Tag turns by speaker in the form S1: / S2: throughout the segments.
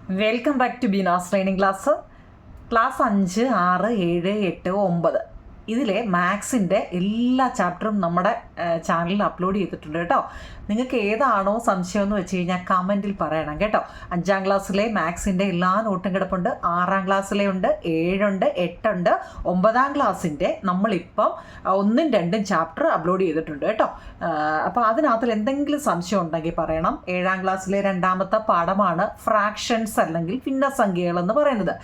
S1: Welcome back to Beena's training class 5, 6, 7, 8, 9 ഇതിലെ മാത്സിൻ്റെ എല്ലാ ചാപ്റ്ററും നമ്മുടെ ചാനലിൽ അപ്ലോഡ് ചെയ്തിട്ടുണ്ട് കേട്ടോ. നിങ്ങൾക്ക് ഏതാണോ സംശയം എന്ന് വെച്ച് കഴിഞ്ഞാൽ കമൻറ്റിൽ പറയണം കേട്ടോ. 5ാം ക്ലാസ്സിലെ മാത്സിൻ്റെ എല്ലാ നോട്ടും കിടപ്പുണ്ട്. 6ാം ക്ലാസ്സിലെ ഉണ്ട്, 7 ഉണ്ട്, 8 ഉണ്ട്. 9ാം ക്ലാസ്സിൻ്റെ നമ്മളിപ്പം 1ഉം 2ഉം ചാപ്റ്റർ അപ്ലോഡ് ചെയ്തിട്ടുണ്ട് കേട്ടോ. അപ്പോൾ അതിനകത്തിൽ എന്തെങ്കിലും സംശയം ഉണ്ടെങ്കിൽ പറയണം. 7ാം ക്ലാസ്സിലെ 2ാമത്തെ പാഠമാണ് ഫ്രാക്ഷൻസ് അല്ലെങ്കിൽ ഭിന്നസംഖ്യകൾ എന്ന് പറയുന്നത്.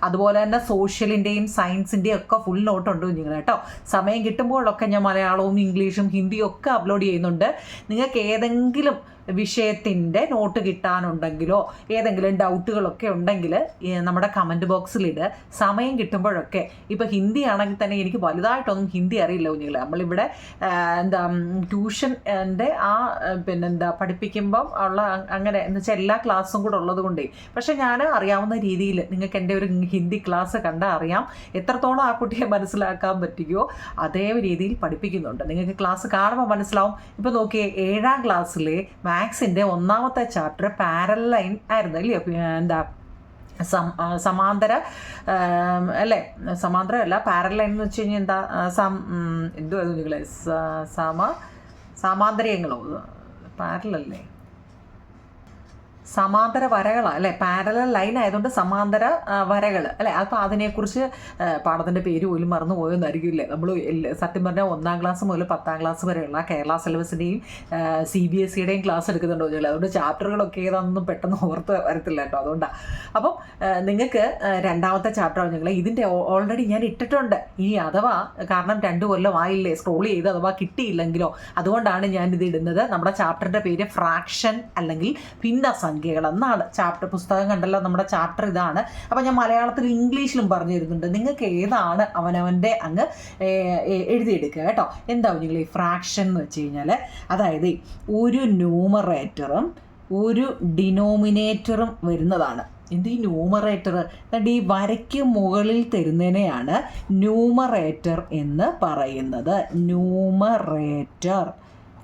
S1: അതുപോലെ തന്നെ സോഷ്യലിൻ്റെയും സയൻസിൻ്റെയും ഒക്കെ ഫുൾ നോട്ടുണ്ട് നിങ്ങൾ കേട്ടോ. സമയം കിട്ടുമ്പോഴൊക്കെ ഞാൻ മലയാളവും ഇംഗ്ലീഷും ഹിന്ദിയും ഒക്കെ അപ്ലോഡ് ചെയ്യുന്നുണ്ട്. നിങ്ങൾക്ക് ഏതെങ്കിലും വിഷയത്തിൻ്റെ നോട്ട് കിട്ടാനുണ്ടെങ്കിലോ ഏതെങ്കിലും ഡൗട്ടുകളൊക്കെ ഉണ്ടെങ്കിൽ നമ്മുടെ കമൻറ്റ് ബോക്സിലിട്. സമയം കിട്ടുമ്പോഴൊക്കെ ഇപ്പോൾ ഹിന്ദി ആണെങ്കിൽ തന്നെ എനിക്ക് വലുതായിട്ടൊന്നും ഹിന്ദി അറിയില്ല കുഞ്ഞുങ്ങളെ. നമ്മളിവിടെ ട്യൂഷൻ്റെ പഠിപ്പിക്കുമ്പം ഉള്ള അങ്ങനെ എന്ന് വെച്ചാൽ എല്ലാ ക്ലാസ്സും കൂടെ ഉള്ളത് കൊണ്ടേ. പക്ഷേ ഞാൻ അറിയാവുന്ന രീതിയിൽ നിങ്ങൾക്ക് എൻ്റെ ഒരു ഹിന്ദി ക്ലാസ് കണ്ടാൽ അറിയാം എത്രത്തോളം ആ കുട്ടിയെ മനസ്സിലാക്കാൻ പറ്റുകയോ അതേ രീതിയിൽ പഠിപ്പിക്കുന്നുണ്ട്. നിങ്ങൾക്ക് ക്ലാസ് കാണുമ്പോൾ മനസ്സിലാവും. ഇപ്പോൾ നോക്കിയേ 7ാം ക്ലാസ്സിലെ മാത്സിൻ്റെ 1ാമത്തെ ചാപ്റ്റർ പാരലൽ ലൈൻ ആയിരുന്നു അല്ലയോ? സമാന്തര അല്ലേ? സമാന്തരമല്ല, പാരലൽ ലൈൻ എന്ന് വെച്ച് കഴിഞ്ഞാൽ എന്താ? എന്തുവായിരുന്നു നിങ്ങളെ? സമാന്തരങ്ങളോ? പാരലല്ലേ? സമാന്തര വരകളാണ് അല്ലേ? പാരലൽ ലൈൻ ആയതുകൊണ്ട് സമാന്തര വരകൾ അല്ലേ? അപ്പോൾ അതിനെക്കുറിച്ച് പാഠത്തിൻ്റെ പേര് പോലും മറന്നു പോയെന്നായിരിക്കില്ലേ. നമ്മൾ സത്യം പറഞ്ഞാൽ 1ാം ക്ലാസ് മുതൽ 10ാം ക്ലാസ് വരെയുള്ള കേരള സിലബസിൻ്റെയും CBSEയുടെയും ക്ലാസ് എടുക്കുന്നുണ്ടോ ചോദിച്ചാൽ അതുകൊണ്ട് ചാപ്റ്ററുകളൊക്കെ ഏതാണെന്നും പെട്ടെന്ന് ഓർത്ത് വരത്തില്ല കേട്ടോ. അതുകൊണ്ടാണ്. അപ്പം നിങ്ങൾക്ക് 2ാമത്തെ ചാപ്റ്റർ നിങ്ങൾ ഇതിൻ്റെ ഓൾറെഡി ഞാൻ ഇട്ടിട്ടുണ്ട്. ഇനി അഥവാ കാരണം 2 കൊല്ലം ആയില്ലേ സ്ക്രോൾ ചെയ്ത് അഥവാ കിട്ടിയില്ലെങ്കിലോ, അതുകൊണ്ടാണ് ഞാനിത് ഇടുന്നത്. നമ്മുടെ ചാപ്റ്ററിൻ്റെ പേര് ഫ്രാക്ഷൻ അല്ലെങ്കിൽ ഭിന്നസംഖ്യകൾ എന്നാണ്. ചാപ്റ്റർ പുസ്തകം കണ്ടല്ലോ, നമ്മുടെ ചാപ്റ്റർ ഇതാണ്. അപ്പോൾ ഞാൻ മലയാളത്തിലും ഇംഗ്ലീഷിലും പറഞ്ഞു തരുന്നുണ്ട്. നിങ്ങൾക്ക് ഏതാണ് അവനവൻ്റെ അങ്ങ് എഴുതിയെടുക്കുക കേട്ടോ. എന്താ നിങ്ങൾ ഈ ഫ്രാക്ഷൻ എന്ന് വെച്ച് കഴിഞ്ഞാൽ, അതായത് ഒരു ന്യൂമറേറ്ററും ഒരു ഡിനോമിനേറ്ററും വരുന്നതാണ്. എന്ത് ഈ ന്യൂമറേറ്റർ? എന്നിട്ട് ഈ വരയ്ക്ക് മുകളിൽ തരുന്നതിനെയാണ് ന്യൂമറേറ്റർ എന്ന് പറയുന്നത്. ന്യൂമറേറ്റർ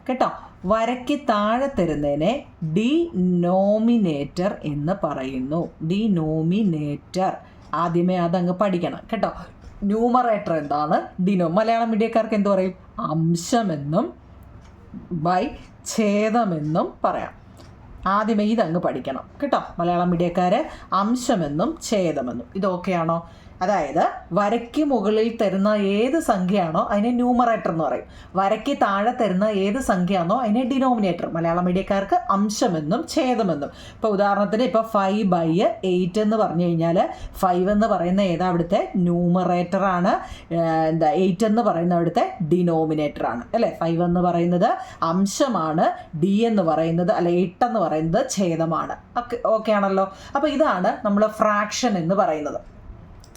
S1: കേട്ടോ. വരയ്ക്ക് താഴെ തരുന്നതിനെ ഡിനോമിനേറ്റർ എന്ന് പറയുന്നു. ഡിനോമിനേറ്റർ ആദ്യമേ അതങ്ങ് പഠിക്കണം കേട്ടോ. ന്യൂമറേറ്റർ എന്താണ്? മലയാളം മീഡിയക്കാർക്ക് എന്ത് പറയും? അംശമെന്നും ഛേദമെന്നും പറയാം. ആദ്യമേ ഇതങ്ങ് പഠിക്കണം കേട്ടോ. മലയാളം മീഡിയക്കാർ അംശമെന്നും ഛേദമെന്നും ഇതൊക്കെയാണോ? അതായത് വരയ്ക്ക് മുകളിൽ തരുന്ന ഏത് സംഖ്യയാണോ അതിനെ ന്യൂമറേറ്റർ എന്ന് പറയും. വരയ്ക്ക് താഴെ തരുന്ന ഏത് സംഖ്യയാണോ അതിനെ ഡിനോമിനേറ്റർ. മലയാളം മീഡിയക്കാർക്ക് അംശമെന്നും ഛേദമെന്നും. ഇപ്പോൾ ഉദാഹരണത്തിന് ഇപ്പോൾ 5/8 എന്ന് പറഞ്ഞു കഴിഞ്ഞാൽ 5 എന്ന് പറയുന്ന ഏതാ അവിടുത്തെ ന്യൂമറേറ്ററാണ്. 8 എന്ന് പറയുന്ന അവിടുത്തെ ഡിനോമിനേറ്റർ ആണ് അല്ലേ? 5 എന്ന് പറയുന്നത് അംശമാണ്, ഡി എന്ന് പറയുന്നത് 8 എന്ന് പറയുന്നത് ഛേദമാണ്. ഓക്കെ ആണല്ലോ. അപ്പോൾ ഇതാണ് നമ്മൾ ഫ്രാക്ഷൻ എന്ന് പറയുന്നത്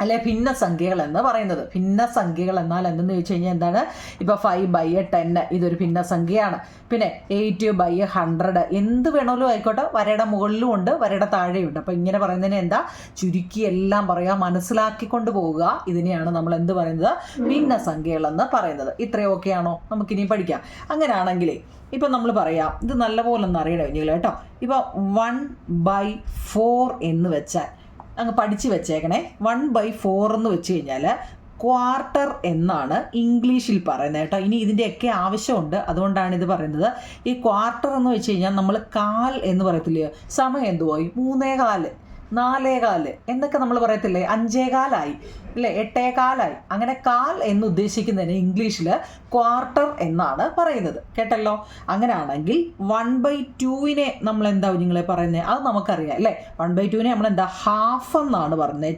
S1: അല്ലെ ഭിന്നസംഖ്യകൾ എന്ന് പറയുന്നത്. ഭിന്നസംഖ്യകൾ എന്നാൽ എന്തെന്ന് ചോദിച്ചു കഴിഞ്ഞാൽ എന്താണ്? ഇപ്പോൾ 5/10 ഇതൊരു ഭിന്നസംഖ്യയാണ്. പിന്നെ 8/100 എന്ത് വേണമെങ്കിലും ആയിക്കോട്ടെ. വരയുടെ മുകളിലും ഉണ്ട്, വരയുടെ താഴെയുണ്ട്. അപ്പോൾ ഇങ്ങനെ പറയുന്നതിന് എന്താ? ചുരുക്കി എല്ലാം പറയാം, മനസ്സിലാക്കിക്കൊണ്ട് പോവുക. ഇതിനെയാണ് നമ്മൾ എന്ത് പറയുന്നത്? ഭിന്നസംഖ്യകൾ എന്ന് പറയുന്നത്. ഇത്രയും ഓക്കെയാണോ? നമുക്കിനി പഠിക്കാം. അങ്ങനെയാണെങ്കിലേ ഇപ്പം നമ്മൾ പറയാം, ഇത് നല്ലപോലെ ഒന്ന് അറിയണം നിങ്ങൾ കേട്ടോ. ഇപ്പോൾ 1/4 എന്ന് വെച്ചാൽ അങ്ങ് പഠിച്ച് വെച്ചേക്കണേ. 1/4 എന്ന് വെച്ച് കഴിഞ്ഞാൽ ക്വാർട്ടർ എന്നാണ് ഇംഗ്ലീഷിൽ പറയുന്നത് കേട്ടോ. ഇനി ഇതിൻ്റെയൊക്കെ ആവശ്യമുണ്ട്, അതുകൊണ്ടാണ് ഇത് പറയുന്നത്. ഈ ക്വാർട്ടർ എന്ന് വെച്ച് കഴിഞ്ഞാൽ നമ്മൾ കാൽ എന്ന് പറയത്തില്ലയോ? സമയം എന്തുപോയി? 3:15, 4:15 എന്നൊക്കെ നമ്മൾ പറയത്തില്ലേ? 5:15 അല്ലേ? 8:15. അങ്ങനെ കാൽ എന്ന് ഉദ്ദേശിക്കുന്നതിന് ഇംഗ്ലീഷിൽ ക്വാർട്ടർ എന്നാണ് പറയുന്നത് കേട്ടല്ലോ. അങ്ങനെയാണെങ്കിൽ 1/2നെ നമ്മൾ എന്താ നിങ്ങളെ പറയുന്നത്? അത് നമുക്കറിയാം അല്ലേ? 1/2നെ നമ്മൾ എന്താ? ഹാഫ് എന്നാണ് പറയുന്നത്.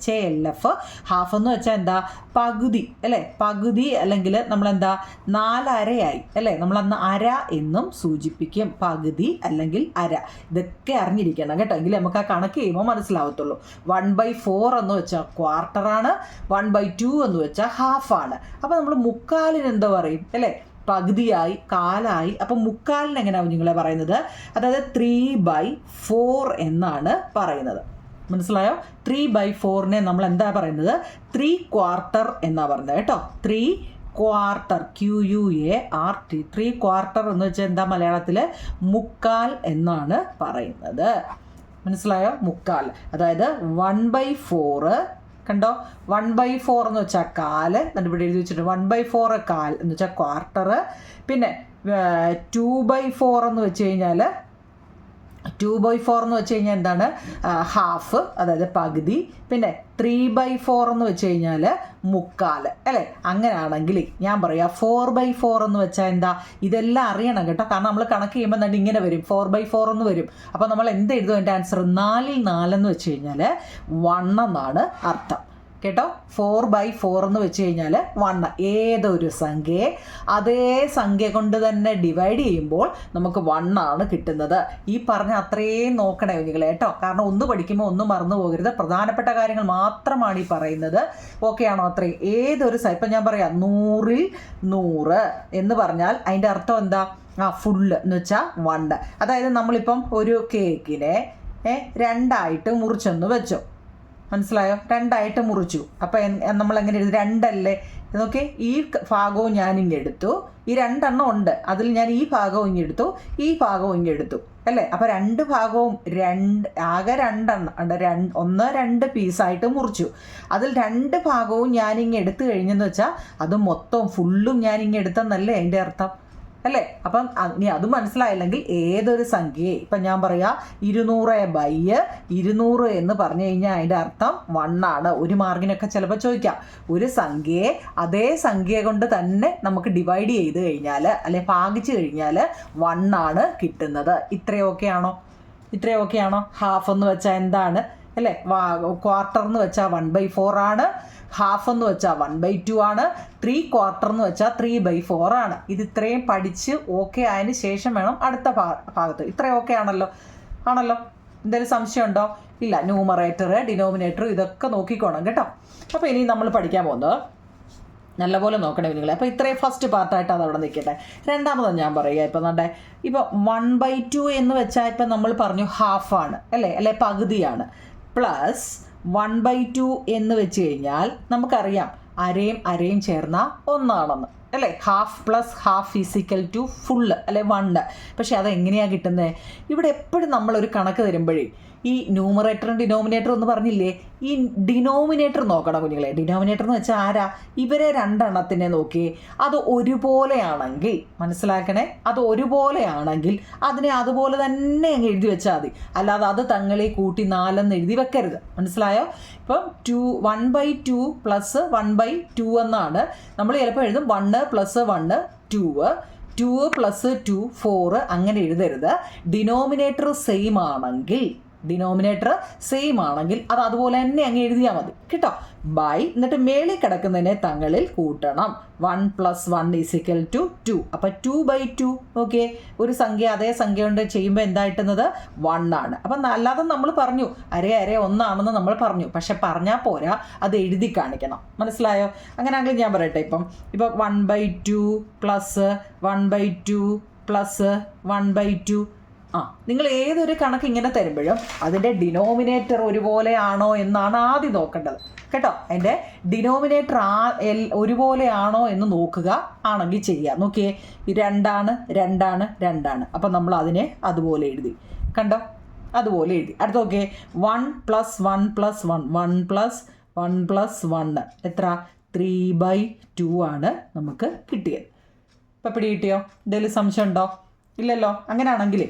S1: HALF. ഹാഫ് എന്ന് വെച്ചാൽ എന്താ? പകുതി അല്ലേ? പകുതി അല്ലെങ്കിൽ നമ്മളെന്താ? 4/2 അല്ലേ? നമ്മളന്ന് അര എന്നും സൂചിപ്പിക്കും. പകുതി അല്ലെങ്കിൽ അര. ഇതൊക്കെ അറിഞ്ഞിരിക്കണം കേട്ടോ, എങ്കിൽ നമുക്ക് ആ കണക്ക് ചെയ്യുമ്പോൾ മനസ്സിലാവത്തുള്ളൂ. 1/4 എന്ന് വെച്ചാൽ ക്വാർട്ടറാണ്, 1/2 എന്ന് വെച്ചാൽ ഹാഫാണ്. അപ്പോൾ നമ്മൾ മുക്കാലിന് എന്താ പറയും അല്ലേ? പകുതിയായി, കാലായി. അപ്പം മുക്കാലിന് എങ്ങനെയാണ് നിങ്ങളെ പറയുന്നത്? അതായത് 3/4 എന്നാണ് പറയുന്നത്. മനസ്സിലായോ? 3/4നെ നമ്മൾ എന്താ പറയുന്നത്? 3 ക്വാർട്ടർ എന്നാ പറയുന്നത് കേട്ടോ. 3 ക്വാർട്ടർ, QUART. 3 ക്വാർട്ടർ എന്ന് വെച്ചാൽ എന്താ? മലയാളത്തിൽ മുക്കാൽ എന്നാണ് പറയുന്നത്. മനസ്സിലായോ? മുക്കാൽ. അതായത് 1/4 കണ്ടോ, 1/4 എന്ന് വെച്ചാൽ കാല്, എന്നിട്ട് ഇവിടെ എഴുതി വെച്ചിട്ട് 1/4 കാൽ എന്ന് വെച്ചാൽ ക്വാർട്ടർ. പിന്നെ 2/4 എന്ന് വെച്ച് കഴിഞ്ഞാൽ 2/4 എന്ന് വെച്ച് കഴിഞ്ഞാൽ എന്താണ്? ഹാഫ്, അതായത് പകുതി. പിന്നെ 3/4 എന്ന് വെച്ച് കഴിഞ്ഞാൽ മുക്കാൽ, അല്ലേ? അങ്ങനെയാണെങ്കിൽ ഞാൻ പറയാം 4/4 എന്ന് വെച്ചാൽ എന്താ? ഇതെല്ലാം അറിയണം കേട്ടോ, കാരണം നമ്മൾ കണക്ക് ചെയ്യുമ്പോൾ തന്നെ ഇങ്ങനെ വരും, 4/4 എന്ന് വരും. അപ്പോൾ നമ്മൾ എന്ത് എഴുതും? എൻ്റെ ആൻസർ 4 എന്ന് വെച്ച് കഴിഞ്ഞാൽ 1 എന്നാണ് അർത്ഥം കേട്ടോ. 4/4 എന്ന് വെച്ച് കഴിഞ്ഞാൽ 1. ഏതൊരു സംഖ്യയെ അതേ സംഖ്യ കൊണ്ട് തന്നെ ഡിവൈഡ് ചെയ്യുമ്പോൾ നമുക്ക് 1 ആണ് കിട്ടുന്നത്. ഈ പറഞ്ഞ അത്രയും നോക്കണേ കുഞ്ഞുങ്ങളെ കേട്ടോ, കാരണം ഒന്ന് പഠിക്കുമ്പോൾ ഒന്നും മറന്നു പോകരുത്. പ്രധാനപ്പെട്ട കാര്യങ്ങൾ മാത്രമാണ് ഈ പറയുന്നത്. ഓക്കെ ആണോ? അത്രയും. ഏതൊരു ഇപ്പം ഞാൻ പറയാം 100ൽ 100 എന്ന് പറഞ്ഞാൽ അതിൻ്റെ അർത്ഥം എന്താ? ഫുള്ള് എന്ന് വെച്ചാൽ 1. അതായത് നമ്മളിപ്പം ഒരു കേക്കിനെ 2ആയിട്ട് മുറിച്ചെന്ന് വെച്ചോ, മനസ്സിലായോ? 2ആയിട്ട് മുറിച്ചു. അപ്പം നമ്മൾ എങ്ങനെ എഴുതി? 2 അല്ലേ? നോക്കി, ഈ ഭാഗവും ഞാൻ ഇങ്ങെടുത്തു, ഈ 2 എണ്ണം ഉണ്ട്, അതിൽ ഞാൻ ഈ ഭാഗവും ഇങ്ങെടുത്തു, ഈ ഭാഗവും ഇങ്ങെടുത്തു, അല്ലേ? അപ്പം 2 ഭാഗവും ആകെ 2 എണ്ണം ഉണ്ട്, 2 പീസായിട്ട് മുറിച്ചു. അതിൽ 2 ഭാഗവും ഞാനിങ്ങ് എടുത്തു കഴിഞ്ഞെന്ന് വെച്ചാൽ അത് മൊത്തം ഫുള്ളും ഞാനിങ്ങെടുത്തെന്നല്ലേ അതിൻ്റെ അർത്ഥം, അല്ലേ? അപ്പം ഇനി അത് മനസ്സിലായില്ലെങ്കിൽ ഏതൊരു സംഖ്യയെ ഇപ്പം ഞാൻ പറയാം 200/200 എന്ന് പറഞ്ഞു കഴിഞ്ഞാൽ അതിൻ്റെ അർത്ഥം 1 ആണ്. ഒരു മാർക്കിനൊക്കെ ചിലപ്പോൾ ചോദിക്കാം, ഒരു സംഖ്യയെ അതേ സംഖ്യ കൊണ്ട് തന്നെ നമുക്ക് ഡിവൈഡ് ചെയ്ത് കഴിഞ്ഞാൽ, അല്ലെ ഭാഗിച്ചു കഴിഞ്ഞാൽ 1 ആണ് കിട്ടുന്നത്. ഇത്രയൊക്കെ ആണോ? ഹാഫ് എന്ന് വെച്ചാൽ എന്താണ്, അല്ലേ? ക്വാർട്ടർ എന്ന് വെച്ചാൽ 1/4 ആണ്. ഹാഫ് എന്ന് വെച്ചാൽ 1/2 ആണ്. 3/4 എന്ന് വെച്ചാൽ 3/4 ആണ്. ഇത് ഇത്രയും പഠിച്ച് ഓക്കെ ആയതിന് ശേഷം വേണം അടുത്ത ഭാഗത്ത്. ഇത്രയും ഓക്കെ ആണല്ലോ? എന്തെങ്കിലും സംശയം ഉണ്ടോ? ഇല്ല. ന്യൂമറേറ്റർ, ഡിനോമിനേറ്റർ ഇതൊക്കെ നോക്കിക്കോണം കേട്ടോ. അപ്പോൾ ഇനി നമ്മൾ പഠിക്കാൻ പോകുന്നത് നല്ലപോലെ നോക്കണേ കുഞ്ഞുങ്ങളെ. അപ്പോൾ ഇത്രയും ഫസ്റ്റ് പാർട്ടായിട്ട് അത് അവിടെ നിൽക്കട്ടെ. രണ്ടാമത് ഞാൻ പറയുക, ഇപ്പം നമ്മുടെ ഇപ്പോൾ 1/2 എന്ന് വെച്ചാൽ ഇപ്പം നമ്മൾ പറഞ്ഞു ഹാഫാണ്, അല്ലേ പകുതിയാണ്. പ്ലസ് 1/2 എന്ന് വെച്ച് കഴിഞ്ഞാൽ നമുക്കറിയാം അരയും ചേർന്ന 1 ആണെന്ന്, അല്ലേ? Half plus half is equal to full, അല്ലെ 1. പക്ഷെ അതെങ്ങനെയാണ് കിട്ടുന്നത്? ഇവിടെ എപ്പോഴും നമ്മളൊരു കണക്ക് തരുമ്പോഴേ ഈ ന്യൂമറേറ്ററും ഡിനോമിനേറ്ററും എന്ന് പറഞ്ഞില്ലേ, ഈ ഡിനോമിനേറ്റർ നോക്കണം കുഞ്ഞുങ്ങളെ. ഡിനോമിനേറ്റർ എന്ന് വെച്ചാൽ ആരാ? ഇവരെ 2 എണ്ണത്തിനെ നോക്കി അത് ഒരുപോലെയാണെങ്കിൽ, മനസ്സിലാക്കണേ, അത് ഒരുപോലെയാണെങ്കിൽ അതിനെ അതുപോലെ തന്നെ അങ്ങ് എഴുതി വെച്ചാൽ മതി. അല്ലാതെ അത് തങ്ങളിൽ കൂട്ടി 4 എന്ന് എഴുതി വെക്കരുത്, മനസ്സിലായോ? ഇപ്പം 1/2 പ്ലസ് 1/2 എന്നാണ് നമ്മൾ ചിലപ്പോൾ എഴുതും. 1 + 1 2, 2 + 2 4 അങ്ങനെ എഴുതരുത്. ഡിനോമിനേറ്റർ സെയിം ആണെങ്കിൽ അത് അതുപോലെ തന്നെ അങ്ങ് എഴുതിയാൽ മതി കേട്ടോ. ബൈ എന്നിട്ട് മേളിൽ കിടക്കുന്നതിനെ തങ്ങളിൽ കൂട്ടണം. 1 + 1 = 2. അപ്പം 2/2. ഓക്കെ, ഒരു സംഖ്യ അതേ സംഖ്യ കൊണ്ട് ചെയ്യുമ്പോൾ എന്താ കിട്ടുന്നത്? 1 ആണ്. അപ്പം അല്ലാതെ നമ്മൾ പറഞ്ഞു അര 1 ആണെന്ന് നമ്മൾ പറഞ്ഞു, പക്ഷെ പറഞ്ഞാൽ പോരാ, അത് എഴുതി കാണിക്കണം, മനസ്സിലായോ? അങ്ങനെയാണെങ്കിൽ ഞാൻ പറയട്ടെ, ഇപ്പം 1/2 + 1/2 + 1/2. നിങ്ങൾ ഏതൊരു കണക്ക് ഇങ്ങനെ തരുമ്പോഴും അതിൻ്റെ ഡിനോമിനേറ്റർ ഒരുപോലെയാണോ എന്നാണ് ആദ്യം നോക്കേണ്ടത് കേട്ടോ. അതിൻ്റെ ഡിനോമിനേറ്റർ ഒരുപോലെയാണോ എന്ന് നോക്കുക, ആണെങ്കിൽ ചെയ്യുക. നോക്കിയേ, 2 ആണ്. അപ്പം നമ്മൾ അതിനെ അതുപോലെ എഴുതി, കണ്ടോ? അതുപോലെ എഴുതി. അടുത്ത നോക്കിയേ, 1 + 1 + 1 1 + 1 + 1 എത്ര? 3/2 ആണ് നമുക്ക് കിട്ടിയത്. ഇപ്പം പിടി കിട്ടിയോ? എന്തെങ്കിലും സംശയം ഉണ്ടോ? ഇല്ലല്ലോ. അങ്ങനെയാണെങ്കിൽ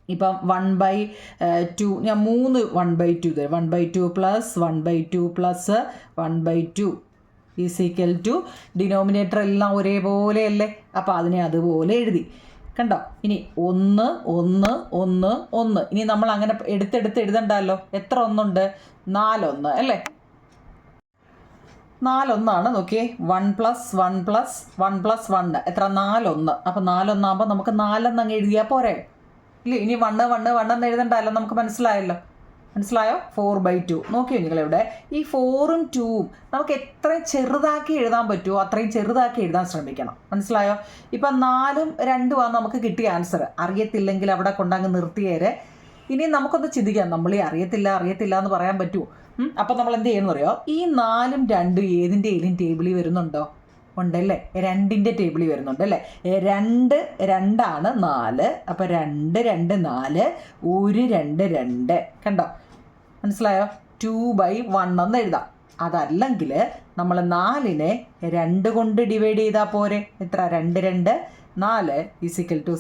S1: ഇപ്പം 1/2 ഞാൻ 3 1/2 തരും. 1/2 + 1/2 + 1/2 = ഡിനോമിനേറ്റർ എല്ലാം ഒരേപോലെയല്ലേ, അപ്പോൾ അതിനെ അതുപോലെ എഴുതി, കണ്ടോ? ഇനി 1 1 1 1. ഇനി നമ്മൾ അങ്ങനെ എടുത്തെടുത്ത് എഴുതണ്ടല്ലോ. എത്ര 1 ഉണ്ട്? 4 1, അല്ലേ? 4 1 ആണ്. നോക്കിയേ, 1 + 1 + 1 + 1 എത്ര? 4 1. അപ്പം 4 1 ആകുമ്പോൾ നമുക്ക് 4 എന്ന് അങ്ങ് എഴുതിയാൽ പോരെ? ഇല്ലേ? ഇനി 1 1 1 എന്ന് എഴുതണ്ടല്ലോ, നമുക്ക് മനസ്സിലായോ? 4/2. നോക്കിയോ നിങ്ങളിവിടെ ഈ 4ഉം 2ഉം നമുക്ക് എത്രയും ചെറുതാക്കി എഴുതാൻ പറ്റുമോ അത്രയും ചെറുതാക്കി എഴുതാൻ ശ്രമിക്കണം, മനസ്സിലായോ? ഇപ്പം 4ഉം 2ഉം ആണ് നമുക്ക് കിട്ടിയ ആൻസർ. അറിയത്തില്ലെങ്കിൽ അവിടെ കൊണ്ടങ്ങ് നിർത്തിയേരെ. ഇനി നമുക്കൊന്ന് ചിന്തിക്കാം, നമ്മൾ ഈ അറിയത്തില്ല എന്ന് പറയാൻ പറ്റുമോ? അപ്പം നമ്മൾ എന്ത് ചെയ്യുമെന്ന് പറയുമോ? ഈ 4ഉം 2ഉം ഏതിൻ്റെയും ടേബിളിൽ വരുന്നുണ്ടോ? ഉണ്ടല്ലേ, 2ൻ്റെ ടേബിളിൽ വരുന്നുണ്ട് അല്ലേ. 2 2 4. അപ്പോൾ 2 2 4, 1 2 2. കണ്ടോ, മനസ്സിലായോ? 2/1 എന്ന് എഴുതാം. അതല്ലെങ്കിൽ നമ്മൾ 4നെ 2 കൊണ്ട് ഡിവൈഡ് ചെയ്താൽ പോരെ. എത്ര? 2 2 4 =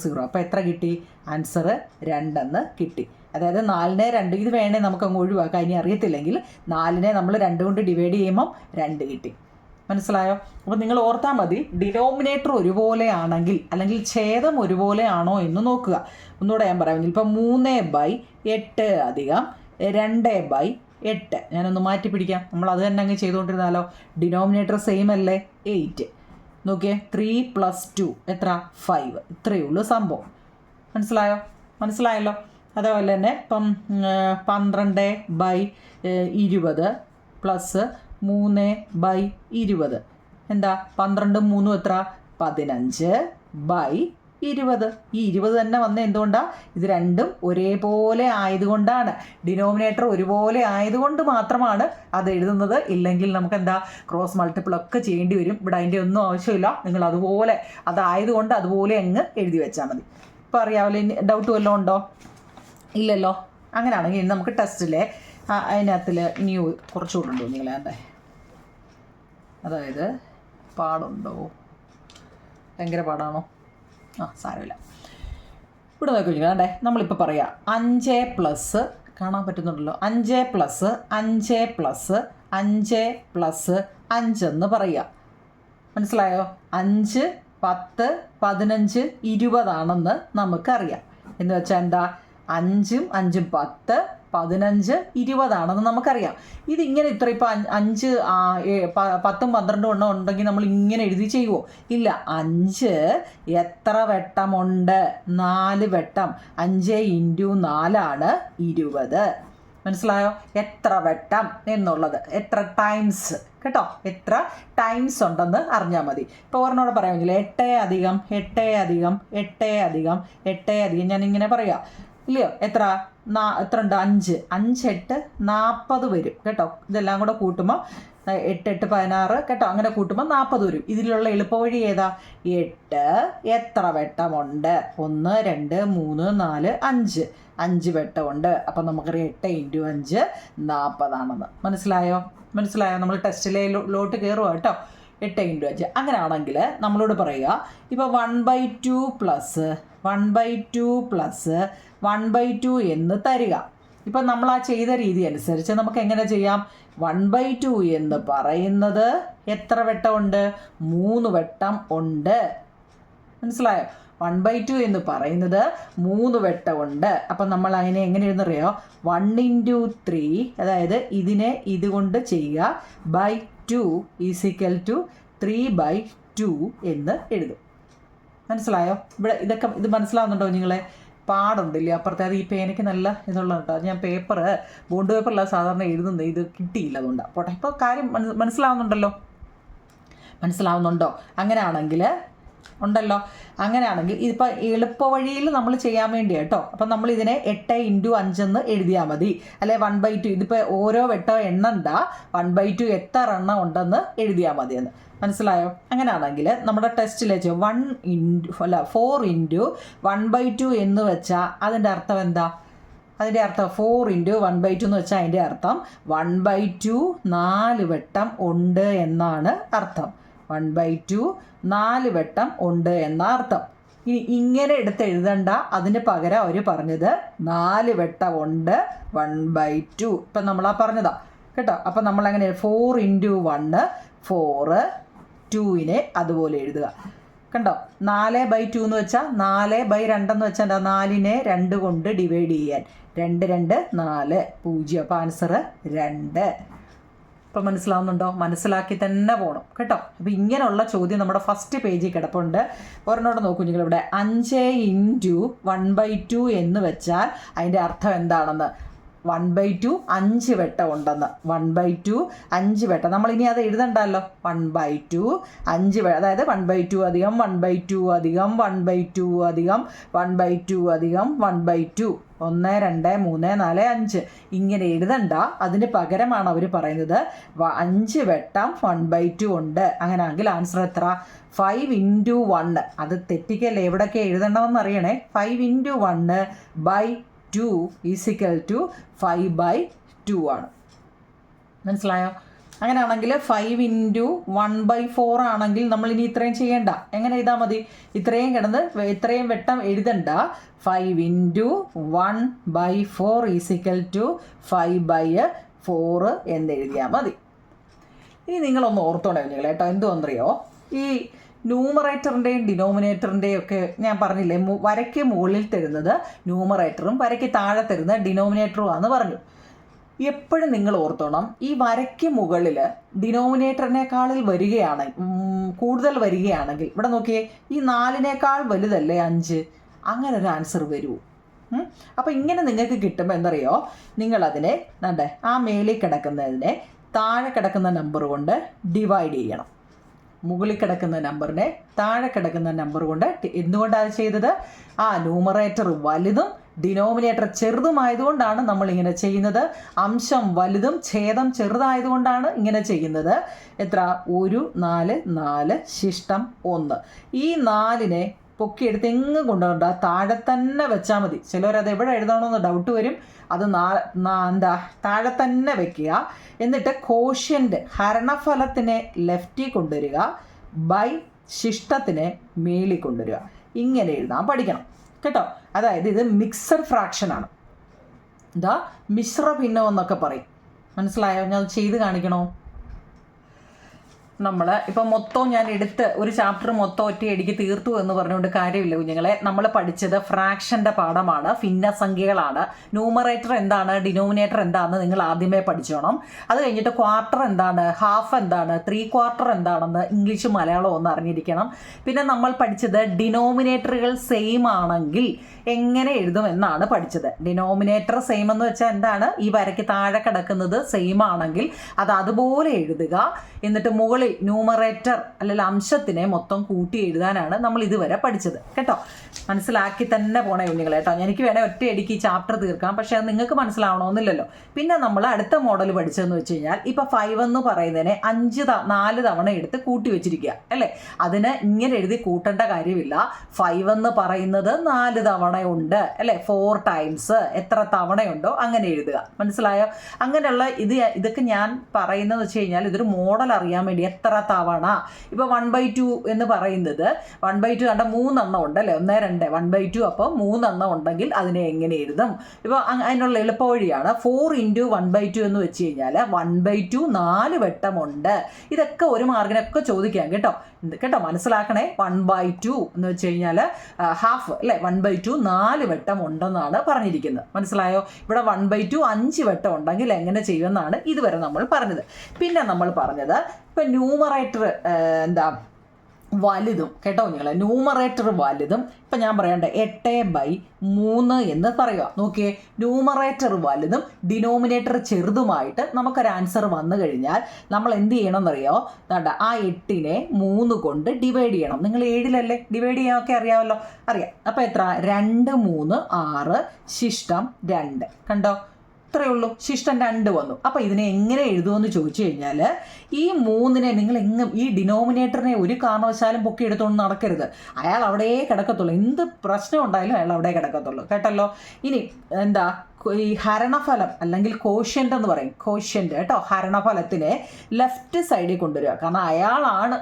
S1: 0. അപ്പോൾ എത്ര കിട്ടി? ആൻസർ 2 കിട്ടി. അതായത് 4നെ 2, ഇത് വേണേ നമുക്ക് അങ്ങ് ഒഴിവാക്കാം. ഇനി അറിയത്തില്ലെങ്കിൽ 4നെ നമ്മൾ 2 കൊണ്ട് ഡിവൈഡ് ചെയ്യുമ്പം 2 കിട്ടി. മനസ്സിലായോ? അപ്പോൾ നിങ്ങൾ ഓർത്താൽ മതി, ഡിനോമിനേറ്റർ ഒരുപോലെ ആണെങ്കിൽ അല്ലെങ്കിൽ ഛേദം ഒരുപോലെ ആണോ എന്ന് നോക്കുക. ഒന്നുകൂടെ ഞാൻ പറയാം. ഇപ്പം 3/8 അധികം 2/8. ഞാനൊന്ന് മാറ്റി പിടിക്കാം. നമ്മൾ അത് തന്നെ അങ്ങ് ചെയ്തുകൊണ്ടിരുന്നാലോ. ഡിനോമിനേറ്റർ സെയിം അല്ലേ, 8. നോക്കിയേ, 3 + 2 എത്ര? 5. ഇത്രയേ ഉള്ളൂ സംഭവം. മനസ്സിലായല്ലോ. അതേപോലെ തന്നെ ഇപ്പം 12/20 + 3/20 എന്താ? 12 3 എത്ര? 15/20. ഈ 20 തന്നെ വന്ന എന്തുകൊണ്ടാണ്? ഇത് രണ്ടും ഒരേപോലെ ആയതുകൊണ്ടാണ്. ഡിനോമിനേറ്റർ ഒരുപോലെ ആയതുകൊണ്ട് മാത്രമാണ് അത് എഴുതുന്നത്. ഇല്ലെങ്കിൽ നമുക്ക് എന്താ, ക്രോസ് മൾട്ടിപ്പിൾ ഒക്കെ ചെയ്യേണ്ടി വരും. ഇവിടെ അതിൻ്റെ ഒന്നും ആവശ്യമില്ല. നിങ്ങൾ അതുപോലെ അതായതുകൊണ്ട് അതുപോലെ അങ്ങ് എഴുതി വെച്ചാൽ മതി. ഇപ്പോൾ അറിയാമല്ലോ. ഇനി ഡൗട്ട് വല്ലതും ഉണ്ടോ? ഇല്ലല്ലോ. അങ്ങനെയാണെങ്കിൽ നമുക്ക് ടെസ്റ്റിലെ അതിനകത്തിൽ ഇനി കുറച്ചുകൂടെ ഉണ്ടോ നിങ്ങളെ? അതായത് പാടുണ്ടോ? ഭയങ്കര പാടാണോ? സാരമില്ല. ഇവിടെ നോക്കിക്കോണ്ടേ, നമ്മളിപ്പോൾ പറയാം 5+ കാണാൻ പറ്റുന്നുണ്ടല്ലോ. 5+5+5+5 എന്ന് പറയുക. മനസ്സിലായോ? 5 10 15 20 ആണെന്ന് നമുക്കറിയാം. എന്ന് വെച്ചാൽ എന്താ? 5 5 10 15 20 ആണെന്ന് നമുക്കറിയാം. ഇതിങ്ങനെ ഇത്ര ഇപ്പോൾ 5 10 12 എണ്ണം ഉണ്ടെങ്കിൽ നമ്മൾ ഇങ്ങനെ എഴുതി ചെയ്യുമോ? ഇല്ല. 5 എത്ര വട്ടമുണ്ട്? 4 വട്ടം. 5 × 4 = 20. മനസ്സിലായോ? എത്ര വട്ടം എന്നുള്ളത്, എത്ര ടൈംസ് കേട്ടോ, എത്ര ടൈംസ് ഉണ്ടെന്ന് അറിഞ്ഞാൽ മതി. ഇപ്പോൾ ഒരെണ്ണോടെ പറയാമെങ്കിൽ 8 അധികം 8 അധികം 8 അധികം 8 അധികം ഞാനിങ്ങനെ പറയാം ഇല്ലയോ? എത്ര ഉണ്ട്? 5 5 8 40 വരും കേട്ടോ. ഇതെല്ലാം കൂടെ കൂട്ടുമ്പോൾ 8 8 16 കേട്ടോ. അങ്ങനെ കൂട്ടുമ്പോൾ 40 വരും. ഇതിലുള്ള എളുപ്പവഴി ഏതാ? 8 എത്ര വട്ടമുണ്ട്? 1 2 3 4 5 5 വട്ടമുണ്ട്. അപ്പം നമുക്കറിയാം 8 × 5 40 ആണെന്ന്. മനസ്സിലായോ? നമ്മൾ ടെസ്റ്റിലോട്ട് കയറുക കേട്ടോ. 8 × 5. അങ്ങനെയാണെങ്കിൽ നമ്മളോട് പറയുക, ഇപ്പോൾ 1/2 + 1/2 എന്ന് തരിക. ഇപ്പം നമ്മൾ ആ ചെയ്ത രീതി അനുസരിച്ച് നമുക്ക് എങ്ങനെ ചെയ്യാം? 1/2 എന്ന് പറയുന്നത് എത്ര വട്ടമുണ്ട്? 3 വട്ടം ഉണ്ട്. മനസ്സിലായോ? 1/2 എന്ന് പറയുന്നത് 3 വട്ടമുണ്ട്. അപ്പം നമ്മൾ അതിനെ എങ്ങനെ എഴുതുന്നറിയോ? 1 × 3, അതായത് ഇതിനെ ഇതുകൊണ്ട് ചെയ്യുക, /2 = 3/2 എന്ന് എഴുതും. മനസ്സിലായോ? ഇത് മനസ്സിലാവുന്നുണ്ടോ നിങ്ങളെ? പാടുണ്ടില്ലേ അപ്പുറത്തെ? അത് ഈ പേനയ്ക്ക് നല്ല ഇതുള്ള കേട്ടോ. ഞാൻ ബോണ്ട് പേപ്പറിലാണ് സാധാരണ എഴുതുന്നത്. ഇത് കിട്ടിയില്ല, അതുകൊണ്ടാണ്. പോട്ടെ. ഇപ്പോൾ കാര്യം മനസ്സിലാവുന്നുണ്ടോ? അങ്ങനെയാണെങ്കിൽ ഉണ്ടല്ലോ. അങ്ങനെയാണെങ്കിൽ ഇതിപ്പോൾ എളുപ്പവഴിയിൽ നമ്മൾ ചെയ്യാൻ വേണ്ടി കേട്ടോ. അപ്പം നമ്മൾ ഇതിനെ 8 × 5 എന്ന് എഴുതിയാൽ മതി. അല്ലെ 1/2. ഇതിപ്പോൾ ഓരോ വട്ടം എണ്ണണ്ട, 1/2 എത്ര എണ്ണം ഉണ്ടെന്ന് എഴുതിയാൽ മതി എന്ന്. മനസ്സിലായോ? അങ്ങനെയാണെങ്കിൽ നമ്മുടെ ടെസ്റ്റിൽ 4 × 1/2 എന്ന് വെച്ചാൽ അതിൻ്റെ അർത്ഥം എന്താ? 4 × 1/2 എന്ന് വെച്ചാൽ അതിൻ്റെ അർത്ഥം 1/2 4 വട്ടം ഉണ്ട് എന്നാണ് അർത്ഥം. 1/2 4 വട്ടം ഉണ്ട് എന്ന അർത്ഥം. ഇനി ഇങ്ങനെ എടുത്ത് എഴുതണ്ട, അതിന് പകരം അവർ പറഞ്ഞത് 4 വട്ടം ഉണ്ട് 1/2. ഇപ്പം നമ്മളാ പറഞ്ഞതാ കേട്ടോ. അപ്പം നമ്മളങ്ങനെ 4 × 1 4, 2നെ അതുപോലെ എഴുതുക. കണ്ടോ? 4/2 എന്ന് വെച്ചാൽ 4/2 എന്ന് വെച്ചാൽ എന്താ? 4നെ 2 കൊണ്ട് ഡിവൈഡ് ചെയ്യാൻ. 2 2 4 0. അപ്പോൾ ആൻസർ 2. ഇപ്പം മനസ്സിലാവുന്നുണ്ടോ? മനസ്സിലാക്കി തന്നെ പോകണം കേട്ടോ. അപ്പോൾ ഇങ്ങനെയുള്ള ചോദ്യം നമ്മുടെ ഫസ്റ്റ് പേജിൽ കിടപ്പുണ്ട്. ഒരെണ്ണോട് നോക്കൂ നിങ്ങളിവിടെ. 5 × 1/2 എന്ന് വെച്ചാൽ അതിൻ്റെ അർത്ഥം എന്താണെന്ന്. 1/2 5 വട്ടം ഉണ്ടെന്ന്. 1/2 5 വട്ടം. നമ്മളിനി അത് എഴുതണ്ടല്ലോ. 1/2 5 അതായത് 1/2 അധികം 1/2 അധികം 1/2 അധികം 1/2 അധികം 1/2 1 2 3 4 5 ഇങ്ങനെ എഴുതണ്ട. അതിന് പകരമാണ് അവർ പറയുന്നത് 5 വട്ടം 1/2 ഉണ്ട്. അങ്ങനെയാണെങ്കിൽ ആൻസർ എത്ര? 5 × 1. അത് തെറ്റിക്കല്ലേ, എവിടെയൊക്കെ എഴുതണമെന്ന് അറിയണേ. 5 × 1/2 = 5/2 ആണ്. മനസ്സിലായോ? അങ്ങനെയാണെങ്കിൽ 5 × 1/4 ആണെങ്കിൽ നമ്മളിനി ഇത്രയും ചെയ്യേണ്ട. എങ്ങനെ എഴുതാൽ മതി? ഇത്രയും വട്ടം എഴുതണ്ട. 5 × 1/4 = 5/4 എന്ന് എഴുതിയാൽ മതി. ഇനി നിങ്ങളൊന്ന് ഓർത്തോണേ നിങ്ങൾ കേട്ടോ. എന്തുവെന്നറിയോ, ഈ ന്യൂമറേറ്ററിൻ്റെയും ഡിനോമിനേറ്ററിൻ്റെയും ഒക്കെ ഞാൻ പറഞ്ഞില്ലേ, വരയ്ക്ക് മുകളിൽ തരുന്നത് ന്യൂമറേറ്ററും വരയ്ക്ക് താഴെ തരുന്ന ഡിനോമിനേറ്ററും ആണെന്ന് പറഞ്ഞു. എപ്പോഴും നിങ്ങൾ ഓർത്തോണം, ഈ വരയ്ക്ക് മുകളിൽ ഡിനോമിനേറ്ററിനേക്കാളിൽ കൂടുതൽ വരികയാണെങ്കിൽ, ഇവിടെ നോക്കിയേ, ഈ 4നേക്കാൾ വലുതല്ലേ 5, അങ്ങനെ ഒരു ആൻസർ വരൂ. അപ്പോൾ ഇങ്ങനെ നിങ്ങൾക്ക് കിട്ടുമ്പോൾ എന്തറിയോ, നിങ്ങളതിനെ ആ മേളിൽ കിടക്കുന്നതിനെ താഴെ കിടക്കുന്ന നമ്പർ കൊണ്ട് ഡിവൈഡ് ചെയ്യണം. മുകളിൽ കിടക്കുന്ന നമ്പറിനെ താഴെ കിടക്കുന്ന നമ്പർ കൊണ്ട്. എന്തുകൊണ്ടാണ് ചെയ്തത്? ന്യൂമറേറ്റർ വലുതും ഡിനോമിനേറ്റർ ചെറുതുമായതുകൊണ്ടാണ് നമ്മളിങ്ങനെ ചെയ്യുന്നത്. അംശം വലുതും ഛേദം ചെറുതായതുകൊണ്ടാണ് ഇങ്ങനെ ചെയ്യുന്നത്. എത്ര? 1 4 4 ശിഷ്ടം 1. ഈ 4നെ പൊക്കിയെടുത്ത് എങ്ങും കൊണ്ടുപോകണ്ട, താഴെ തന്നെ വെച്ചാൽ മതി. ചിലവരത് എവിടെ എഴുതണമെന്ന് ഡൗട്ട് വരും. അത് താഴെ തന്നെ വെക്കുക. എന്നിട്ട് കോഷ്യൻ്റ് ഹരണഫലത്തിനെ ലെഫ്റ്റിൽ കൊണ്ടുവരിക, ബൈ ശിഷ്ടത്തിനെ മേളിൽ കൊണ്ടുവരിക. ഇങ്ങനെ എഴുതാൻ പഠിക്കണം കേട്ടോ. അതായത് ഇത് മിക്സഡ് ഫ്രാക്ഷനാണ്. മിശ്ര ഭിന്നം എന്നൊക്കെ പറയും. മനസ്സിലായോ? ഞാൻ ചെയ്ത് കാണിക്കണോ? നമ്മൾ ഇപ്പം മൊത്തം ഞാൻ എടുത്ത് ഒരു ചാപ്റ്റർ മൊത്തം ഒറ്റയടിക്ക് തീർത്തു എന്ന് പറഞ്ഞുകൊണ്ട് കാര്യമില്ല കുഞ്ഞുങ്ങളെ. നമ്മൾ പഠിച്ചത് ഫ്രാക്ഷൻ്റെ പാഠമാണ്, ഭിന്നസംഖ്യകളാണ്. ന്യൂമറേറ്റർ എന്താണ്, ഡിനോമിനേറ്റർ എന്താണെന്ന് നിങ്ങൾ ആദ്യമേ പഠിച്ചോണം. അത് കഴിഞ്ഞിട്ട് ക്വാർട്ടർ എന്താണ്, ഹാഫ് എന്താണ്, 3/4 എന്താണെന്ന് ഇംഗ്ലീഷും മലയാളവും ഒന്ന് അറിഞ്ഞിരിക്കണം. പിന്നെ നമ്മൾ പഠിച്ചത് ഡിനോമിനേറ്ററുകൾ സെയിം ആണെങ്കിൽ എങ്ങനെ എഴുതും എന്നാണ് പഠിച്ചത്. ഡിനോമിനേറ്റർ സെയിം എന്ന് വെച്ചാൽ എന്താണ്? ഈ വരയ്ക്ക് താഴെ കിടക്കുന്നത് സെയിം ആണെങ്കിൽ അത് അതുപോലെ എഴുതുക. എന്നിട്ട് മുകളിൽ ന്യൂമറേറ്റർ അല്ലെങ്കിൽ അംശത്തിനെ മൊത്തം കൂട്ടി എഴുതാനാണ് നമ്മൾ ഇതുവരെ പഠിച്ചത് കേട്ടോ. മനസ്സിലാക്കി തന്നെ പോണേ കുഞ്ഞുങ്ങളെ കേട്ടോ. എനിക്ക് വേണേൽ ഒറ്റയടിക്ക് ഈ ചാപ്റ്റർ തീർക്കാം, പക്ഷെ അത് നിങ്ങൾക്ക് മനസ്സിലാവണമെന്നില്ലല്ലോ. പിന്നെ നമ്മൾ അടുത്ത മോഡൽ പഠിച്ചതെന്ന് വെച്ച് കഴിഞ്ഞാൽ, ഇപ്പം 5 എന്ന് പറയുന്നതിനെ 4 തവണ എടുത്ത് കൂട്ടി വെച്ചിരിക്കുക അല്ലേ. അതിന് ഇങ്ങനെ എഴുതി കൂട്ടേണ്ട കാര്യമില്ല. 5 എന്ന് പറയുന്നത് 4 തവണ ഉണ്ട് അല്ലേ. 4 ടൈംസ് എത്ര തവണയുണ്ടോ അങ്ങനെ എഴുതുക. മനസ്സിലായോ? അങ്ങനെയുള്ള ഇതൊക്കെ ഞാൻ പറയുന്നത് വെച്ച് കഴിഞ്ഞാൽ ഇതൊരു മോഡൽ അറിയാൻ വേണ്ടി. എത്ര തവണ, ഇപ്പോൾ 1/2 എന്ന് പറയുന്നത് 1/2 കണ്ട 3 എണ്ണം ഉണ്ട് അല്ലേ. 1 2 1/2. അപ്പോൾ 3 എണ്ണം ഉണ്ടെങ്കിൽ അതിനെ എങ്ങനെ എഴുതും? ഇപ്പോൾ അതിനുള്ള എളുപ്പവഴിയാണ് 4 × 1/2 എന്ന് വെച്ച് കഴിഞ്ഞാൽ 1/2 4 വട്ടമുണ്ട്. ഇതൊക്കെ ഒരു മാർക്കിനൊക്കെ ചോദിക്കാം കേട്ടോ. മനസ്സിലാക്കണേ. 1/2 എന്ന് വെച്ച് കഴിഞ്ഞാൽ ഹാഫ് അല്ലേ. 1/2 4 വട്ടം ഉണ്ടെന്നാണ് പറഞ്ഞിരിക്കുന്നത്. മനസ്സിലായോ? ഇവിടെ 1/2 5 വട്ടം ഉണ്ടെങ്കിൽ എങ്ങനെ ചെയ്യുമെന്നാണ് ഇതുവരെ നമ്മൾ പറഞ്ഞത്. പിന്നെ നമ്മൾ പറഞ്ഞത് ഇപ്പം ന്യൂമറേറ്റർ വലുതും കേട്ടോ നിങ്ങൾ. ന്യൂമറേറ്റർ വലുതും ഇപ്പം ഞാൻ പറയണ്ടേ 8/3 എന്ന് പറയുക. നോക്കിയേ, ന്യൂമറേറ്റർ വലുതും ഡിനോമിനേറ്റർ ചെറുതുമായിട്ട് നമുക്കൊരു ആൻസർ വന്നു കഴിഞ്ഞാൽ നമ്മൾ എന്ത് ചെയ്യണമെന്നറിയോ? ആ 8നെ 3 കൊണ്ട് ഡിവൈഡ് ചെയ്യണം. നിങ്ങൾ 7ലല്ലേ ഡിവൈഡ് ചെയ്യാനൊക്കെ അറിയാമല്ലോ. അറിയാം. അപ്പോൾ എത്ര? 2 3 6 ശിഷ്ടം 2. കണ്ടോ? ഇത്രയേ ഉള്ളൂ. ശിഷ്ടം 2 വന്നു. അപ്പോൾ ഇതിനെ എങ്ങനെ എഴുതുമെന്ന് ചോദിച്ചു കഴിഞ്ഞാൽ, ഈ 3നെ നിങ്ങൾ ഈ ഡിനോമിനേറ്ററിനെ ഒരു കാരണവശാലും പൊക്കി എടുത്തുകൊണ്ട് നടക്കരുത്. അയാൾ അവിടെ കിടക്കത്തുള്ളൂ. എന്ത് പ്രശ്നം ഉണ്ടായാലും അയാൾ അവിടെ കിടക്കത്തുള്ളൂ. കേട്ടല്ലോ? ഇനി ഈ ഹരണഫലം അല്ലെങ്കിൽ കോഷ്യൻ്റ് എന്ന് പറയും. കോഷ്യൻ്റ് കേട്ടോ. ഹരണഫലത്തിനെ ലെഫ്റ്റ് സൈഡിൽ കൊണ്ടുവരിക. കാരണം അയാളാണ്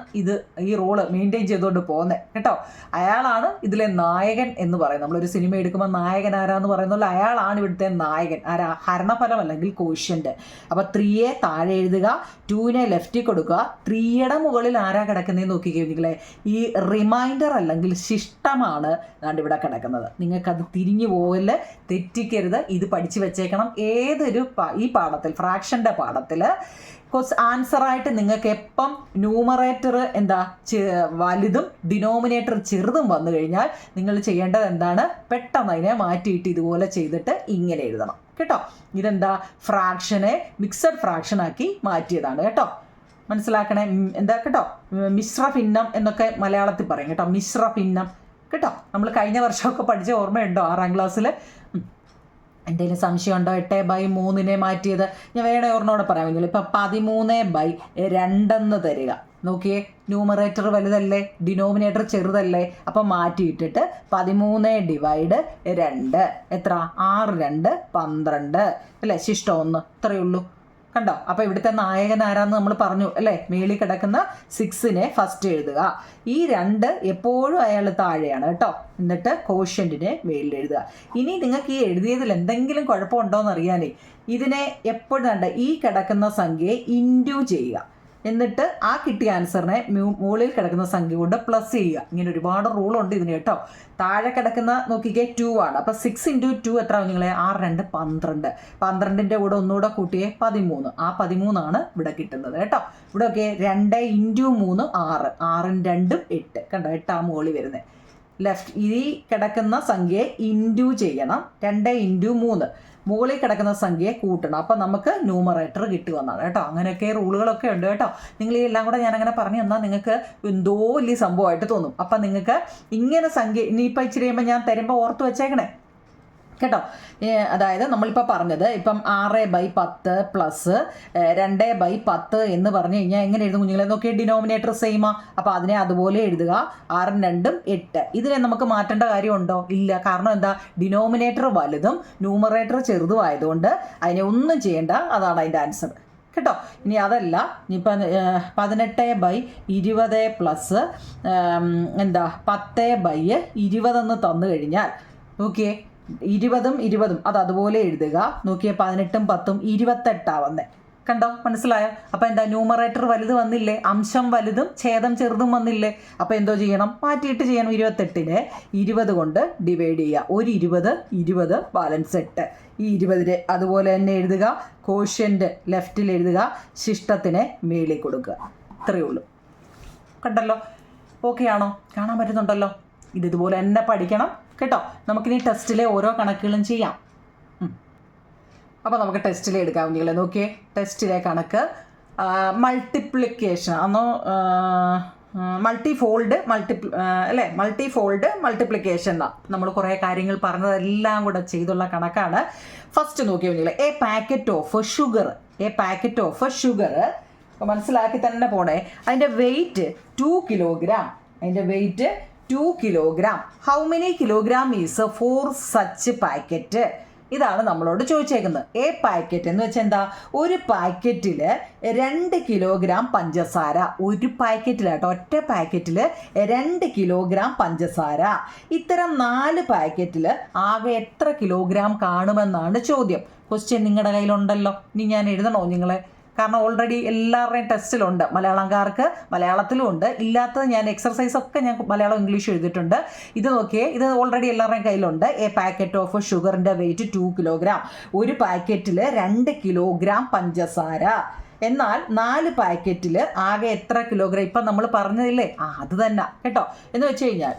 S1: ഈ റോള് മെയിൻറ്റെയിൻ ചെയ്തുകൊണ്ട് പോകുന്നത് കേട്ടോ. അയാളാണ് ഇതിലെ നായകൻ എന്ന് പറയും. നമ്മളൊരു സിനിമ എടുക്കുമ്പോൾ നായകൻ ആരാന്ന് പറയുന്നത് അയാളാണ് ഇവിടുത്തെ നായകൻ. ആരാ? ഹരണഫലം അല്ലെങ്കിൽ കോഷ്യൻ്റ്. അപ്പോൾ 3യെ താഴെ എഴുതുക, 2നെ ലെഫ്റ്റിൽ കൊടുക്കുക. 3യുടെ മുകളിൽ ആരാ കിടക്കുന്നതെന്ന് നോക്കിക്കഴിഞ്ഞാൽ ഈ റിമൈൻഡർ അല്ലെങ്കിൽ ശിഷ്ടമാണ് ഇവിടെ കിടക്കുന്നത്. നിങ്ങൾക്കത് തിരിഞ്ഞു പോകല്, തെറ്റിക്കരുത്. ഇത് പഠിച്ചു വെച്ചേക്കണം. ഈ പാഠത്തിൽ, ഫ്രാക്ഷൻ്റെ പാഠത്തിൽ ആൻസറായിട്ട് നിങ്ങൾക്ക് എപ്പം ന്യൂമറേറ്റർ വലുതും ഡിനോമിനേറ്റർ ചെറുതും വന്നു കഴിഞ്ഞാൽ നിങ്ങൾ ചെയ്യേണ്ടത് എന്താണ്? പെട്ടെന്ന് അതിനെ മാറ്റിയിട്ട് ഇതുപോലെ ചെയ്തിട്ട് ഇങ്ങനെ എഴുതണം കേട്ടോ. ഇതെന്താ, ഫ്രാക്ഷനെ മിക്സഡ് ഫ്രാക്ഷനാക്കി മാറ്റിയതാണ് കേട്ടോ. മനസ്സിലാക്കണേ. എന്താ കേട്ടോ, മിശ്രഭിന്നം എന്നൊക്കെ മലയാളത്തിൽ പറയും കേട്ടോ, മിശ്രഭിന്നം കേട്ടോ. നമ്മൾ കഴിഞ്ഞ വർഷമൊക്കെ പഠിച്ച ഓർമ്മയുണ്ടോ 6ാം ക്ലാസ്സിൽ? എന്തെങ്കിലും സംശയം ഉണ്ടോ? 8/3 മാറ്റിയത് ഞാൻ വേണേ ഓർമ്മയോടെ പറയാമെങ്കിൽ ഇപ്പം 13/2 തരിക. നോക്കിയേ, ന്യൂമറേറ്റർ വലുതല്ലേ, ഡിനോമിനേറ്റർ ചെറുതല്ലേ, അപ്പം മാറ്റിയിട്ടിട്ട് 13/2 എത്ര? 6 2 12 അല്ലേ, ശിഷ്ടം 1, ഇത്രയേ ഉള്ളൂ. കണ്ടോ? അപ്പോൾ ഇവിടുത്തെ നായകൻ ആരാന്ന് നമ്മൾ പറഞ്ഞു അല്ലേ. മേളിൽ കിടക്കുന്ന 6നെ ഫസ്റ്റ് എഴുതുക. ഈ 2 എപ്പോഴും അയാൾ താഴെയാണ് കേട്ടോ. എന്നിട്ട് കോഷ്യന്റിനെ മേളിൽ എഴുതുക. ഇനി നിങ്ങൾക്ക് ഈ എഴുതിയതിൽ എന്തെങ്കിലും കുഴപ്പമുണ്ടോയെന്ന് അറിയാനേ, ഇതിനെ എപ്പോഴും കണ്ട ഈ കിടക്കുന്ന സംഖ്യയെ ഇൻറ്റു ചെയ്യുക. എന്നിട്ട് ആ കിട്ടിയ ആൻസറിനെ മുകളിൽ കിടക്കുന്ന സംഖ്യ കൊണ്ട് പ്ലസ് ചെയ്യുക. ഇങ്ങനെ ഒരുപാട് റൂളുണ്ട് ഇതിന് കേട്ടോ. താഴെ കിടക്കുന്ന നോക്കിക്കേ 2 ആണ്. അപ്പോൾ 6 × 2 എത്ര നിങ്ങളെ? 6 2 12. 12ൻ്റെ കൂടെ ഒന്നുകൂടെ കൂട്ടിയേ 13. ആ 13 ഇവിടെ കിട്ടുന്നത് കേട്ടോ. ഇവിടെ ഒക്കെ 2 × 3 6, 6 2 8 കണ്ടോ, 8 ആ മുകളിൽ വരുന്നത്. ലെഫ്റ്റ് ഈ കിടക്കുന്ന സംഖ്യയെ ഇൻറ്റു ചെയ്യണം. 2 × 3 മുകളിൽ കിടക്കുന്ന സംഖ്യയെ കൂട്ടണം. അപ്പം നമുക്ക് ന്യൂമറേറ്റർ കിട്ടുമെന്നാണ് കേട്ടോ. അങ്ങനെയൊക്കെ റൂളുകളൊക്കെ ഉണ്ട് കേട്ടോ. നിങ്ങൾ ഈ എല്ലാം കൂടെ ഞാനങ്ങനെ പറഞ്ഞു തന്നാൽ നിങ്ങൾക്ക് എന്തോ വലിയ സംഭവമായിട്ട് തോന്നും. അപ്പം നിങ്ങൾക്ക് ഇങ്ങനെ സംഖ്യ ഇനിയിപ്പോൾ ഇച്ചിരി കഴിയുമ്പോൾ ഞാൻ തരുമ്പോൾ ഓർത്ത് വെച്ചേക്കണേ കേട്ടോ. അതായത് നമ്മളിപ്പോൾ പറഞ്ഞത് ഇപ്പം 6/10 പ്ലസ് 2/10 എന്ന് പറഞ്ഞു കഴിഞ്ഞാൽ എങ്ങനെ എഴുതും കുഞ്ഞുങ്ങളെ? നോക്കിയാൽ ഡിനോമിനേറ്റർ സെയിമാ. അപ്പോൾ അതിനെ അതുപോലെ എഴുതുക. 6 2 8. ഇതിനെ നമുക്ക് മാറ്റേണ്ട കാര്യമുണ്ടോ? ഇല്ല. കാരണം എന്താ, ഡിനോമിനേറ്റർ വലുതും ന്യൂമറേറ്റർ ചെറുതും ആയതുകൊണ്ട് അതിനെ ഒന്നും ചെയ്യേണ്ട. അതാണ് അതിൻ്റെ ആൻസർ കേട്ടോ. ഇനി അതല്ല, ഇനിയിപ്പം 18/20 പ്ലസ് എന്താ 10/20 തന്നു കഴിഞ്ഞാൽ നോക്കിയേ, 20 20 അത് അതുപോലെ എഴുതുക. നോക്കിയേ, 18 10 28 കണ്ടോ, മനസ്സിലായോ? അപ്പോൾ എന്താ, ന്യൂമറേറ്റർ വലുത് വന്നില്ലേ, അംശം വലുതും ഛേദം ചെറുതും വന്നില്ലേ. അപ്പോൾ എന്തോ ചെയ്യണം, മാറ്റിയിട്ട് ചെയ്യണം. 28നെ 20 കൊണ്ട് ഡിവൈഡ് ചെയ്യുക. ഒരു 20 20 ബാലൻസ് 8. ഈ 20നെ അതുപോലെ തന്നെ എഴുതുക. കോഷ്യൻ്റ് ലെഫ്റ്റിൽ എഴുതുക. ശിഷ്ടത്തിനെ മേളിൽ കൊടുക്കുക. ഇത്രയേ ഉള്ളൂ. കണ്ടല്ലോ? ഓക്കെ ആണോ? കാണാൻ പറ്റുന്നുണ്ടല്ലോ? ഇതുപോലെ തന്നെ പഠിക്കണം കേട്ടോ. നമുക്കിനി ടെസ്റ്റിലെ ഓരോ കണക്കുകളും ചെയ്യാം. അപ്പോൾ നമുക്ക് ടെസ്റ്റിലെ എടുക്കാം കുഞ്ഞുങ്ങളെ. നോക്കിയേ, ടെസ്റ്റിലെ കണക്ക് മൾട്ടിപ്ലിക്കേഷൻ ആണോ, മൾട്ടിഫോൾഡ് മൾട്ടിപ്ലിക്കേഷൻ എന്നാണ്. നമ്മൾ കുറേ കാര്യങ്ങൾ പറഞ്ഞതെല്ലാം കൂടെ ചെയ്തുള്ള കണക്കാണ്. ഫസ്റ്റ് നോക്കിയ കുഞ്ഞുങ്ങളെ, എ പാക്കറ്റ് ഓഫ് ഷുഗർ മനസ്സിലാക്കി തന്നെ പോണേ. അതിൻ്റെ വെയിറ്റ് 2 കിലോഗ്രാം. അതിൻ്റെ weight 2 kilogram. How many kilogram is 4 such packet? ഇതാണ് നമ്മളോട് ചോദിച്ചേക്കുന്നത്. എ പാക്കറ്റ് എന്ന് വെച്ചാൽ എന്താ, ഒരു പാക്കറ്റിൽ 2 കിലോഗ്രാം പഞ്ചസാര. ഒരു പാക്കറ്റിലാട്ടോ, ഒറ്റ പാക്കറ്റിൽ 2 കിലോഗ്രാം പഞ്ചസാര. ഇത്തരം 4 പാക്കറ്റിൽ ആകെ എത്ര കിലോഗ്രാം കാണുമെന്നാണ് ചോദ്യം. ക്വസ്റ്റ്യൻ നിങ്ങളുടെ കയ്യിലുണ്ടല്ലോ. ഇനി ഞാൻ എഴുതണോ നിങ്ങളെ? കാരണം ഓൾറെഡി എല്ലാവരുടെയും ടെസ്റ്റിലുണ്ട്. മലയാളംകാർക്ക് മലയാളത്തിലും ഉണ്ട്. ഇല്ലാത്തത് ഞാൻ എക്സർസൈസൊക്കെ ഞാൻ മലയാളം ഇംഗ്ലീഷ് എഴുതിയിട്ടുണ്ട്. ഇത് നോക്കിയേ, ഇത് ഓൾറെഡി എല്ലാവരുടെയും കയ്യിലുണ്ട്. എ പാക്കറ്റ് ഓഫ് ഷുഗറിൻ്റെ വെയിറ്റ് 2 കിലോഗ്രാം. ഒരു പാക്കറ്റിൽ 2 കിലോഗ്രാം പഞ്ചസാര. എന്നാൽ 4 പാക്കറ്റിൽ ആകെ എത്ര കിലോഗ്രാം? ഇപ്പം നമ്മൾ പറഞ്ഞതില്ലേ, അത് തന്നെ കേട്ടോ. എന്ന് വെച്ച് കഴിഞ്ഞാൽ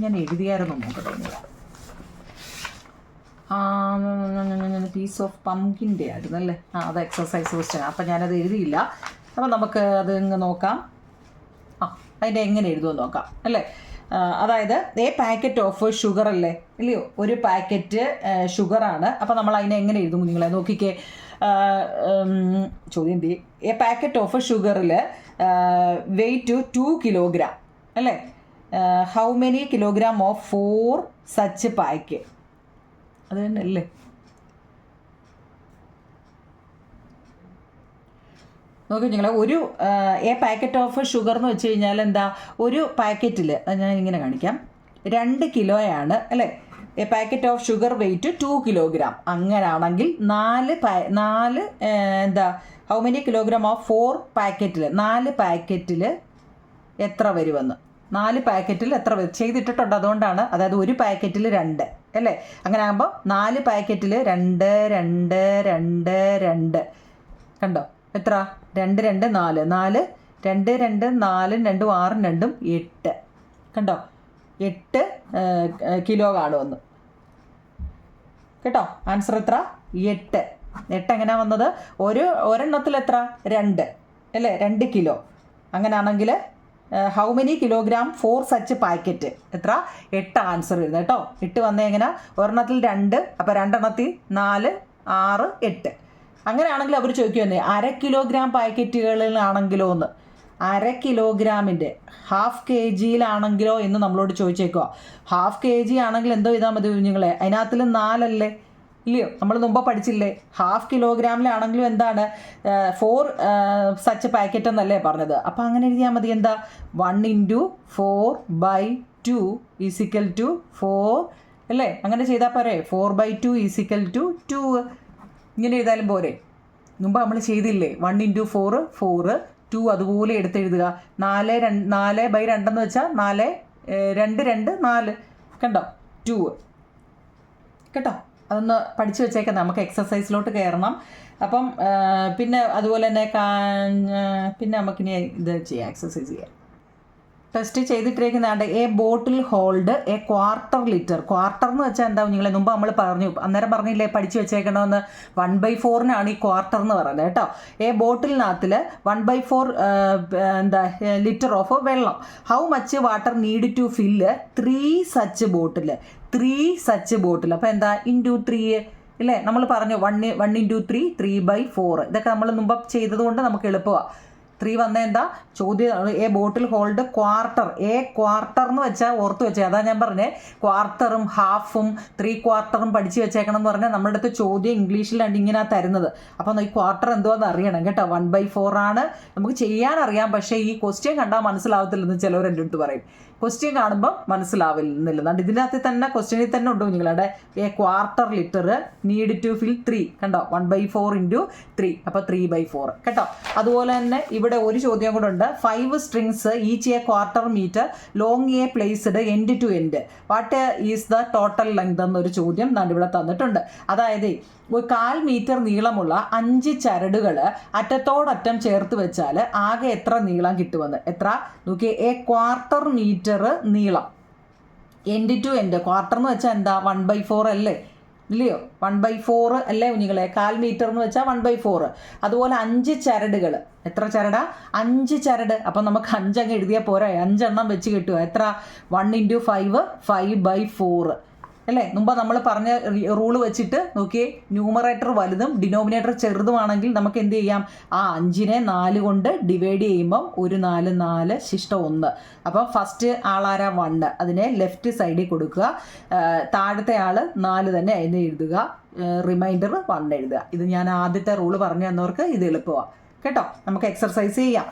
S1: ഞാൻ എഴുതിയായിരുന്നു നോക്കട്ടോ. പീസ് ഓഫ് പംകിൻ്റെ ആയിരുന്നല്ലേ. അത് എക്സസൈസ് ക്വസ്റ്റ്യൻ. അപ്പം ഞാനത് എഴുതിയില്ല. അപ്പം നമുക്ക് അത് ഇങ്ങ് നോക്കാം. അതിൻ്റെ എങ്ങനെ എഴുതുമെന്ന് നോക്കാം അല്ലേ. അതായത് എ പാക്കറ്റ് ഓഫ് ഷുഗർ അല്ലേ, ഇല്ലയോ? ഒരു പാക്കറ്റ് ഷുഗറാണ്. അപ്പം നമ്മൾ അതിനെ എങ്ങനെ എഴുതും കുഞ്ഞുങ്ങളെ? നോക്കിക്കേ, ചോദ്യം എന്ത്? എ പാക്കറ്റ് ഓഫ് ഷുഗറിൽ വെയിറ്റ് 2 കിലോഗ്രാം അല്ലേ. How many kilogram of 4 such pack? അത് തന്നെ അല്ലേ. നോക്കി നിങ്ങളെ, ഒരു എ പാക്കറ്റ് ഓഫ് ഷുഗർ എന്ന് വെച്ച് കഴിഞ്ഞാൽ എന്താ, ഒരു പാക്കറ്റിൽ ഞാൻ ഇങ്ങനെ കാണിക്കാം, 2 കിലോയാണ് അല്ലേ. A packet of sugar weight 2 kilogram. അങ്ങനാണെങ്കിൽ 4 എന്താ, ഹൗ മെനി കിലോഗ്രാം ഓഫ് 4 പാക്കറ്റിൽ, 4 പാക്കറ്റിൽ എത്ര വരുമെന്ന്. 4 പാക്കറ്റിൽ എത്ര ചെയ്തിട്ടിട്ടുണ്ട്, അതുകൊണ്ടാണ്. അതായത് ഒരു പാക്കറ്റിൽ 2 അല്ലേ. അങ്ങനെ ആകുമ്പോൾ 4 പാക്കറ്റിൽ 2 2 2 2 കണ്ടോ, എത്ര? 2 2 4 4 2 2 4 2 6 2 8 കണ്ടോ, 8 കിലോ കാണുമെന്ന് കേട്ടോ. ആൻസർ എത്ര? 8. 8 എങ്ങനെയാണ് വന്നത്? ഒരെണ്ണത്തിൽ എത്ര? 2 അല്ലേ, 2 കിലോ. അങ്ങനെയാണെങ്കിൽ how many kilogram for such packet? എത്ര? 8 ആൻസർ വരുന്നത് കേട്ടോ. 8 വന്നേ എങ്ങനെ? ഒരെണ്ണത്തിൽ 2, അപ്പോൾ 2 എണ്ണത്തിൽ 4, 6, 8. അങ്ങനെയാണെങ്കിൽ അവർ ചോദിക്കുമെന്നേ 1/2 കിലോഗ്രാം പാക്കറ്റുകളിലാണെങ്കിലോ എന്ന്. 1/2 കിലോഗ്രാമിൻ്റെ ഹാഫ് kgയിലാണെങ്കിലോ എന്ന് നമ്മളോട് ചോദിച്ചേക്കുക. ഹാഫ് kg ആണെങ്കിൽ എന്തോ ചെയ്താൽ മതി കുഞ്ഞുങ്ങളെ? അതിനകത്തിൽ 4 അല്ലേ, ഇല്ലയോ? നമ്മൾ മുമ്പ് പഠിച്ചില്ലേ? ഹാഫ് കിലോഗ്രാമിലാണെങ്കിലും എന്താണ് 4 സച്ച് പാക്കറ്റ് എന്നല്ലേ പറഞ്ഞത്? അപ്പോൾ അങ്ങനെ എഴുതിയാൽ മതി. എന്താ? 1 × 4/2 = 4 അല്ലേ? അങ്ങനെ ചെയ്താൽ പോരെ? 4/2 = 2. ഇങ്ങനെ എഴുതാലും പോരെ? മുമ്പ് നമ്മൾ ചെയ്തില്ലേ? 1 × 4 4, 2 അതുപോലെ എടുത്തെഴുതുക. 4/2 എന്ന് വെച്ചാൽ 4, 2, 2, 4 കണ്ടോ? 2 കേട്ടോ. അതൊന്ന് പഠിച്ചു വെച്ചേക്കാം. നമുക്ക് എക്സസൈസിലോട്ട് കയറണം. അപ്പം പിന്നെ അതുപോലെ തന്നെ പിന്നെ നമുക്കിനി ഇത് ചെയ്യാം, എക്സസൈസ് ചെയ്യാം. ടെസ്റ്റ് ചെയ്തിട്ടിരിക്കുന്നതാണ് a bottle hold a quarter litre. Quarter എന്ന് വെച്ചാൽ എന്താ നിങ്ങളെ? മുമ്പ് നമ്മൾ പറഞ്ഞു, അന്നേരം പറഞ്ഞില്ലേ പഠിച്ചു വെച്ചേക്കണമെന്ന്. 1/4 ഈ ക്വാർട്ടർ എന്ന് പറയുന്നത് കേട്ടോ. എ ബോട്ടിലിനകത്തിൽ 1/4 ലിറ്റർ ഓഫ് വെള്ളം. How much water need to fill 3 such bottle? 3 such bottle. അപ്പോൾ എന്താ? × 3 ഇല്ലേ? നമ്മൾ പറഞ്ഞു 1 × 3 3/4. ഇതൊക്കെ നമ്മൾ മുമ്പ് ചെയ്തത് കൊണ്ട് നമുക്ക് എളുപ്പമാണ്. 3 വന്ന എന്താ? ചോദ്യം A bottle hold quarter. Quarter എന്ന് വെച്ചാൽ ഓർത്ത് വെച്ചേ. അതാ ഞാൻ പറഞ്ഞേ, ക്വാർട്ടറും ഹാഫും 3/4 പഠിച്ച് വെച്ചേക്കണം എന്ന് പറഞ്ഞാൽ നമ്മുടെ അടുത്ത് ചോദ്യം ഇംഗ്ലീഷിലാണ് ഇങ്ങനെ തരുന്നത്. അപ്പം ഈ ക്വാർട്ടർ എന്തുവാന്ന് അറിയണം കേട്ടോ. 1/4 ആണ്. നമുക്ക് ചെയ്യാനറിയാം, പക്ഷേ ഈ ക്വസ്റ്റ്യൻ കണ്ടാൽ മനസ്സിലാവത്തില്ലെന്ന് ചിലവർ എൻ്റെ അടുത്ത് പറയും. ക്വസ്റ്റ്യൻ കാണുമ്പോൾ മനസ്സിലാവില്ല. ഇതിനകത്ത് തന്നെ ക്വസ്റ്റ്യനിൽ തന്നെ ഉണ്ട് നിങ്ങളുടെ a quarter litre need to fill 3 കണ്ടോ. 1/4 × 3 അപ്പോൾ 3/4 കേട്ടോ. അതുപോലെ തന്നെ ഇവിടെ ഒരു ചോദ്യം കൂടെ ഉണ്ട്. 5 strings each a quarter metre long are placed end to end. What is the total length എന്നൊരു ചോദ്യം ഇവിടെ തന്നിട്ടുണ്ട്. അതായത് 1/4 മീറ്റർ നീളമുള്ള 5 ചരടുകൾ അറ്റത്തോടറ്റം ചേർത്ത് വെച്ചാൽ ആകെ എത്ര നീളം കിട്ടുമെന്ന്. എത്ര നോക്കിയേ? എ ക്വാർട്ടർ മീറ്റർ നീളം, എൻഡ് ടു എൻഡ്. ക്വാർട്ടർ എന്ന് വെച്ചാൽ എന്താ? 1/4 അല്ലേ, ഇല്ലയോ? 1/4 അല്ലേ കുഞ്ഞുങ്ങളെ? 1/4 മീറ്റർ എന്ന് വെച്ചാൽ 1/4. അതുപോലെ 5 ചരടുകൾ. എത്ര ചരടാ? 5 ചരട്. അപ്പം നമുക്ക് 5 അങ്ങ് എഴുതിയാൽ പോരാ, 5 എണ്ണം വെച്ച് കിട്ടുക. എത്ര? 1 × 5 5/4 അല്ലേ? മുമ്പ് നമ്മൾ പറഞ്ഞ റൂള് വെച്ചിട്ട് നോക്കിയേ, ന്യൂമറേറ്റർ വലുതും ഡിനോമിനേറ്റർ ചെറുതുമാണെങ്കിൽ നമുക്ക് എന്ത് ചെയ്യാം? ആ 5നെ 4 കൊണ്ട് ഡിവൈഡ് ചെയ്യുമ്പം 1 4 4 ശിഷ്ടം 1. അപ്പം ഫസ്റ്റ് ആളാരാ? 1. അതിനെ ലെഫ്റ്റ് സൈഡിൽ കൊടുക്കുക. താഴത്തെ ആൾ 4 തന്നെ അതിന് എഴുതുക. റിമൈൻഡർ 1 എഴുതുക. ഇത് ഞാൻ ആദ്യത്തെ റൂള് പറഞ്ഞു തന്നവർക്ക് ഇത് എളുപ്പമാണ് കേട്ടോ. നമുക്ക് എക്സർസൈസ് ചെയ്യാം.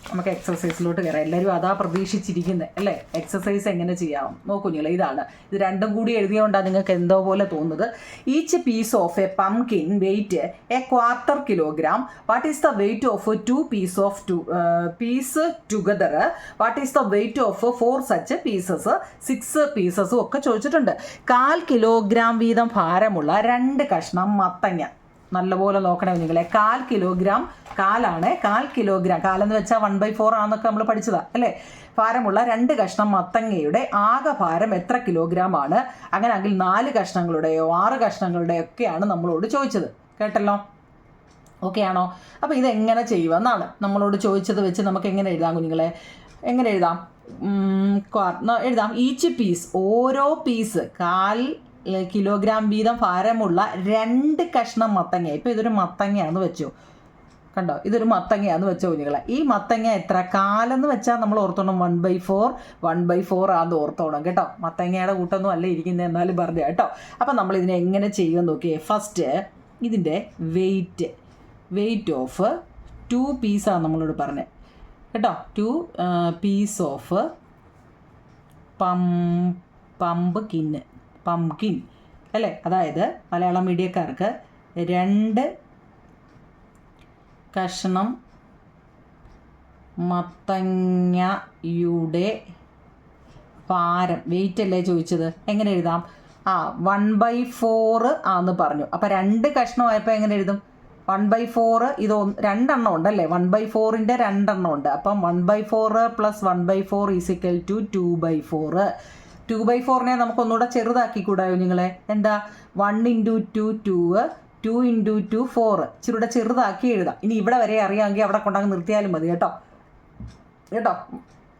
S1: നമുക്ക് എക്സസൈസിലോട്ട് കയറാം. എല്ലാവരും അതാ പ്രതീക്ഷിച്ചിരിക്കുന്നത് അല്ലേ? എക്സസൈസ് എങ്ങനെ ചെയ്യാം നോക്കൂ കുഞ്ഞുങ്ങളെ. ഇതാണ്, ഇത് രണ്ടും കൂടി എഴുതിയോണ്ടാണ് നിങ്ങൾക്ക് എന്തോ പോലെ തോന്നുന്നത്. Each piece of a pumpkin weight a quarter kilogram. What is the weight of 2 piece together? What is the weight of 4 such pieces? 6 പീസസും ഒക്കെ ചോദിച്ചിട്ടുണ്ട്. 1/4 കിലോഗ്രാം വീതം ഭാരമുള്ള 2 കഷ്ണം മത്തങ്ങ. നല്ലപോലെ നോക്കണേ നിങ്ങളെ. 1/4 കിലോഗ്രാം, കാലാണ് 1/4 കിലോഗ്രാം. കാലെന്ന് വെച്ചാൽ 1/4 ആണെന്നൊക്കെ നമ്മൾ പഠിച്ചതാ അല്ലേ? ഭാരമുള്ള 2 കഷ്ണം മത്തങ്ങയുടെ ആകെ ഭാരം എത്ര കിലോഗ്രാം ആണ്? അങ്ങനെയെങ്കിൽ 4 കഷ്ണങ്ങളുടെയോ 6 കഷ്ണങ്ങളുടെയോ ഒക്കെയാണ് നമ്മളോട് ചോദിച്ചത്. കേട്ടല്ലോ? ഓക്കെ ആണോ? അപ്പോൾ ഇതെങ്ങനെ ചെയ്യുമെന്നാണ് നമ്മളോട് ചോദിച്ചത് വെച്ച് നമുക്ക് എങ്ങനെ എഴുതാം കുഞ്ഞുങ്ങളെ? എങ്ങനെ എഴുതാം? എഴുതാം. ഈച്ച് പീസ്, ഓരോ പീസ് 1/4 കിലോഗ്രാം വീതം ഭാരമുള്ള 2 കഷ്ണം മത്തങ്ങ. ഇപ്പോൾ ഇതൊരു മത്തങ്ങയാന്ന് വെച്ചു കണ്ടോ, ഇതൊരു മത്തങ്ങയാന്ന് വെച്ചോ കുഞ്ഞുങ്ങളെ. ഈ മത്തങ്ങ എത്ര? കാലെന്ന് വെച്ചാൽ നമ്മൾ ഓർത്തോണം 1/4 ആണെന്ന് ഓർത്തോണം കേട്ടോ. മത്തങ്ങയുടെ കൂട്ടൊന്നും അല്ല ഇരിക്കുന്നത്, എന്നാലും പറഞ്ഞു കേട്ടോ. അപ്പം നമ്മൾ ഇതിനെ എങ്ങനെ ചെയ്യുമെന്ന് നോക്കിയേ. ഫസ്റ്റ് ഇതിൻ്റെ വെയിറ്റ് ഓഫ് 2 പീസാണ് നമ്മളോട് പറഞ്ഞത് കേട്ടോ. 2 പീസ് ഓഫ് പംകിൻ അല്ലേ? അതായത് മലയാളം മീഡിയക്കാർക്ക് 2 കഷ്ണം മത്തങ്ങയുടെ ഭാരം, വെയിറ്റ് അല്ലേ ചോദിച്ചത്? എങ്ങനെ എഴുതാം? 1/4 ആന്ന് പറഞ്ഞു. അപ്പോൾ 2 കഷ്ണമായപ്പോൾ എങ്ങനെ എഴുതും? 1/4 ഇത് 2 എണ്ണം ഉണ്ടല്ലേ? 1/4ൻ്റെ 2 എണ്ണം ഉണ്ട്. അപ്പം 1/4 + 1/4 = 2/4. 2/4 നമുക്ക് ഒന്നുകൂടെ ചെറുതാക്കി കൂടായോ നിങ്ങളെ? എന്താ 1 × 2 2, 2 × 2 4, ഇച്ചിരൂടെ ചെറുതാക്കി എഴുതാം. ഇനി ഇവിടെ വരെ അറിയാമെങ്കിൽ അവിടെ കൊണ്ടങ്ങ് നിർത്തിയാലും മതി കേട്ടോ.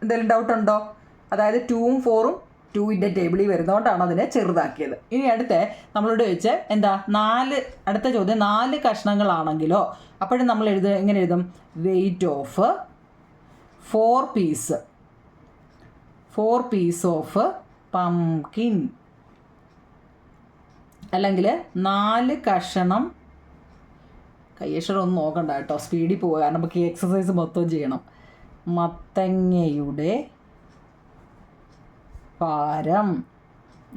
S1: എന്തെങ്കിലും ഡൗട്ട് ഉണ്ടോ? അതായത് 2ഉം 4ഉം 2ൻ്റെ ടേബിളിൽ വരുന്നതുകൊണ്ടാണ് അതിനെ ചെറുതാക്കിയത്. ഇനി അടുത്ത നമ്മളോട് വെച്ച് എന്താ അടുത്ത ചോദ്യം 4 കഷ്ണങ്ങളാണെങ്കിലോ അപ്പോഴും നമ്മൾ എങ്ങനെ എഴുതും? Weight of 4 piece of pumpkin, അല്ലെങ്കിൽ 4 കഷണം, കയ്യക്ഷരം ഒന്നും നോക്കണ്ട കേട്ടോ, സ്പീഡിൽ പോവുക, കാരണം നമുക്ക് ഈ എക്സസൈസ് മൊത്തം ചെയ്യണം. മത്തങ്ങയുടെ പാരം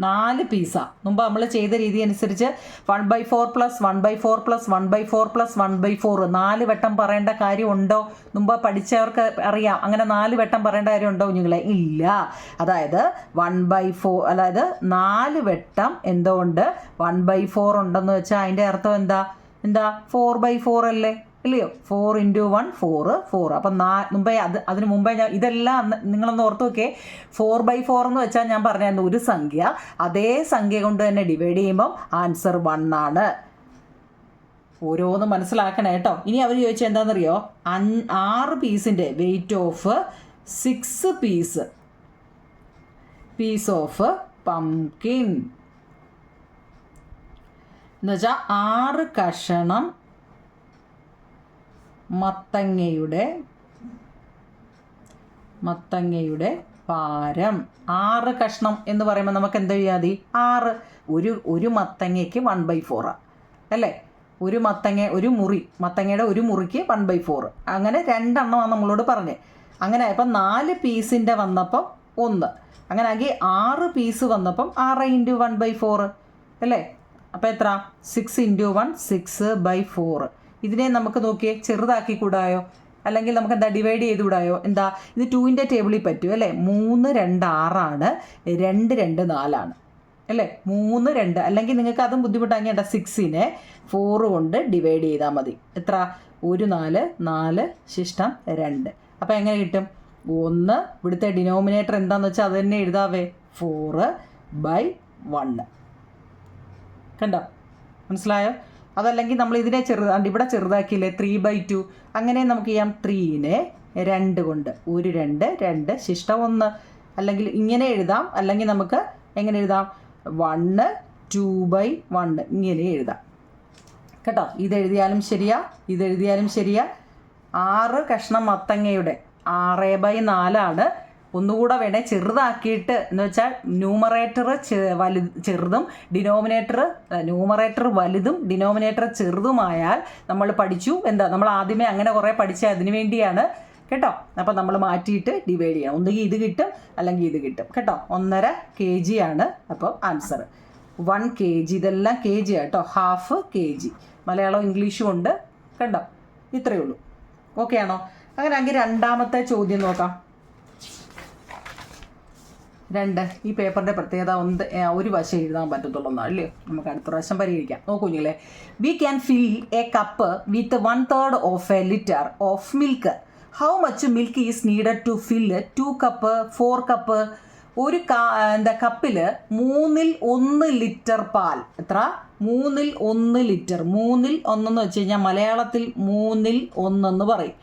S1: 4 പീസാണ്. മുമ്പ് നമ്മൾ ചെയ്ത രീതി അനുസരിച്ച് 1/4 + 1/4 + 1/4 + 1/4 4 വട്ടം പറയേണ്ട കാര്യമുണ്ടോ? മുമ്പ് പഠിച്ചവർക്ക് അറിയാം. അങ്ങനെ 4 വട്ടം പറയേണ്ട കാര്യമുണ്ടോ കുഞ്ഞുങ്ങളെ? ഇല്ല. അതായത് 1/4, അതായത് 4 വട്ടം എന്തുകൊണ്ട് 1/4 ഉണ്ടെന്ന് വെച്ചാൽ അതിൻ്റെ അർത്ഥം എന്താ? 4/4 അല്ലേ? ഇല്ലയോ? 4 × 1 4. അപ്പം അതിന് മുമ്പേ ഞാൻ ഇതെല്ലാം നിങ്ങളൊന്ന് ഓർത്ത് നോക്കിയേ. 4/4 എന്ന് വെച്ചാൽ ഞാൻ പറഞ്ഞായിരുന്നു ഒരു സംഖ്യ, അതേ സംഖ്യ കൊണ്ട് തന്നെ ഡിവൈഡ് ചെയ്യുമ്പം ആൻസർ 1 ആണ്. ഓരോന്ന് മനസ്സിലാക്കണേ കേട്ടോ. ഇനി അവർ ചോദിച്ചാൽ എന്താണെന്നറിയോ? 6 പീസിൻ്റെ weight of 6 piece of pumpkin എന്ന് വെച്ചാൽ 6 കഷണം മത്തങ്ങയുടെ പാരം. 6 കഷ്ണം എന്ന് പറയുമ്പോൾ നമുക്ക് എന്ത് എഴുതിയാൽ മതി? 6. ഒരു മത്തങ്ങയ്ക്ക് 1/4 അല്ലേ? ഒരു മത്തങ്ങയുടെ ഒരു മുറിക്ക് 1/4. അങ്ങനെ 2 എണ്ണമാണ് നമ്മളോട് പറഞ്ഞത്. അങ്ങനെ അപ്പം 4 പീസിൻ്റെ വന്നപ്പം 1, അങ്ങനെ ആക്കി 6 പീസ് വന്നപ്പം 6 × 1/4 അല്ലേ? അപ്പം എത്ര? 6 × 1 6/4. ഇതിനെ നമുക്ക് നോക്കിയേ ചെറുതാക്കി കൂടായോ? അല്ലെങ്കിൽ നമുക്ക് എന്താ ഡിവൈഡ് ചെയ്ത് കൂടായോ? എന്താ ഇത് 2ൻ്റെ ടേബിളിൽ പറ്റും അല്ലേ? 3 2 6 2 2 4 അല്ലേ? 3 2, അല്ലെങ്കിൽ നിങ്ങൾക്ക് അതും ബുദ്ധിമുട്ടാങ്ങേണ്ട 6നെ 4 കൊണ്ട് ഡിവൈഡ് ചെയ്താൽ മതി. എത്ര? 1 4 4 ശിഷ്ടം 2. അപ്പോൾ എങ്ങനെ കിട്ടും? 1. ഇവിടുത്തെ ഡിനോമിനേറ്റർ എന്താണെന്ന് വെച്ചാൽ അത് തന്നെ എഴുതാവേ, 4/1. കണ്ടോ? മനസ്സിലായോ? അതല്ലെങ്കിൽ നമ്മൾ ഇതിനെ ഇവിടെ ചെറുതാക്കിയില്ലേ, 3/2. അങ്ങനെ നമുക്ക് ചെയ്യാം. 3നെ 2 കൊണ്ട് 1 2 2 ശിഷ്ടം 1. അല്ലെങ്കിൽ ഇങ്ങനെ എഴുതാം, അല്ലെങ്കിൽ നമുക്ക് എങ്ങനെ എഴുതാം? 1 2/1 ഇങ്ങനെ എഴുതാം കേട്ടോ. ഇതെഴുതിയാലും ശരിയാ. 6 കഷ്ണം മത്തങ്ങയുടെ 6/4 ഒന്നുകൂടെ വേണേ ചെറുതാക്കിയിട്ട്, എന്ന് വെച്ചാൽ ന്യൂമറേറ്റർ ചെറുതും ന്യൂമറേറ്റർ വലുതും ഡിനോമിനേറ്റർ ചെറുതുമായാൽ നമ്മൾ പഠിച്ചു എന്താ, നമ്മൾ ആദ്യമേ അങ്ങനെ കുറേ പഠിച്ച അതിന് വേണ്ടിയാണ് കേട്ടോ. അപ്പം നമ്മൾ മാറ്റിയിട്ട് ഡിവൈഡ് ചെയ്യണം. ഒന്നുകിൽ ഇത് കിട്ടും, അല്ലെങ്കിൽ ഇത് കിട്ടും കേട്ടോ. 1.5 kg ആണ് അപ്പോൾ ആൻസർ. 1 kg, ഇതെല്ലാം kg കേട്ടോ, ½ kg. മലയാളം ഇംഗ്ലീഷും ഉണ്ട് കണ്ടോ. ഇത്രയേ ഉള്ളൂ. ഓക്കെ ആണോ? അങ്ങനെ ആണെങ്കിൽ രണ്ടാമത്തെ ചോദ്യം നോക്കാം. 2. ഈ പേപ്പറിൻ്റെ പ്രത്യേകത ഒരു വശം എഴുതാൻ പറ്റത്തുള്ളൂ അല്ലേ? നമുക്ക് അടുത്ത പ്രാവശ്യം പരിഹരിക്കാം. നോക്കൂ കുഞ്ഞില്ലേ. We can fill a cup with 1/3 of a litre of milk. How much milk is needed to fill 2 cup 4 cup? ഒരു കപ്പിൽ 1/3 ലിറ്റർ പാൽ. എത്ര? 1/3 ലിറ്റർ. 1/1 എന്ന് വെച്ച് കഴിഞ്ഞാൽ മലയാളത്തിൽ 1/1 എന്ന് പറയും.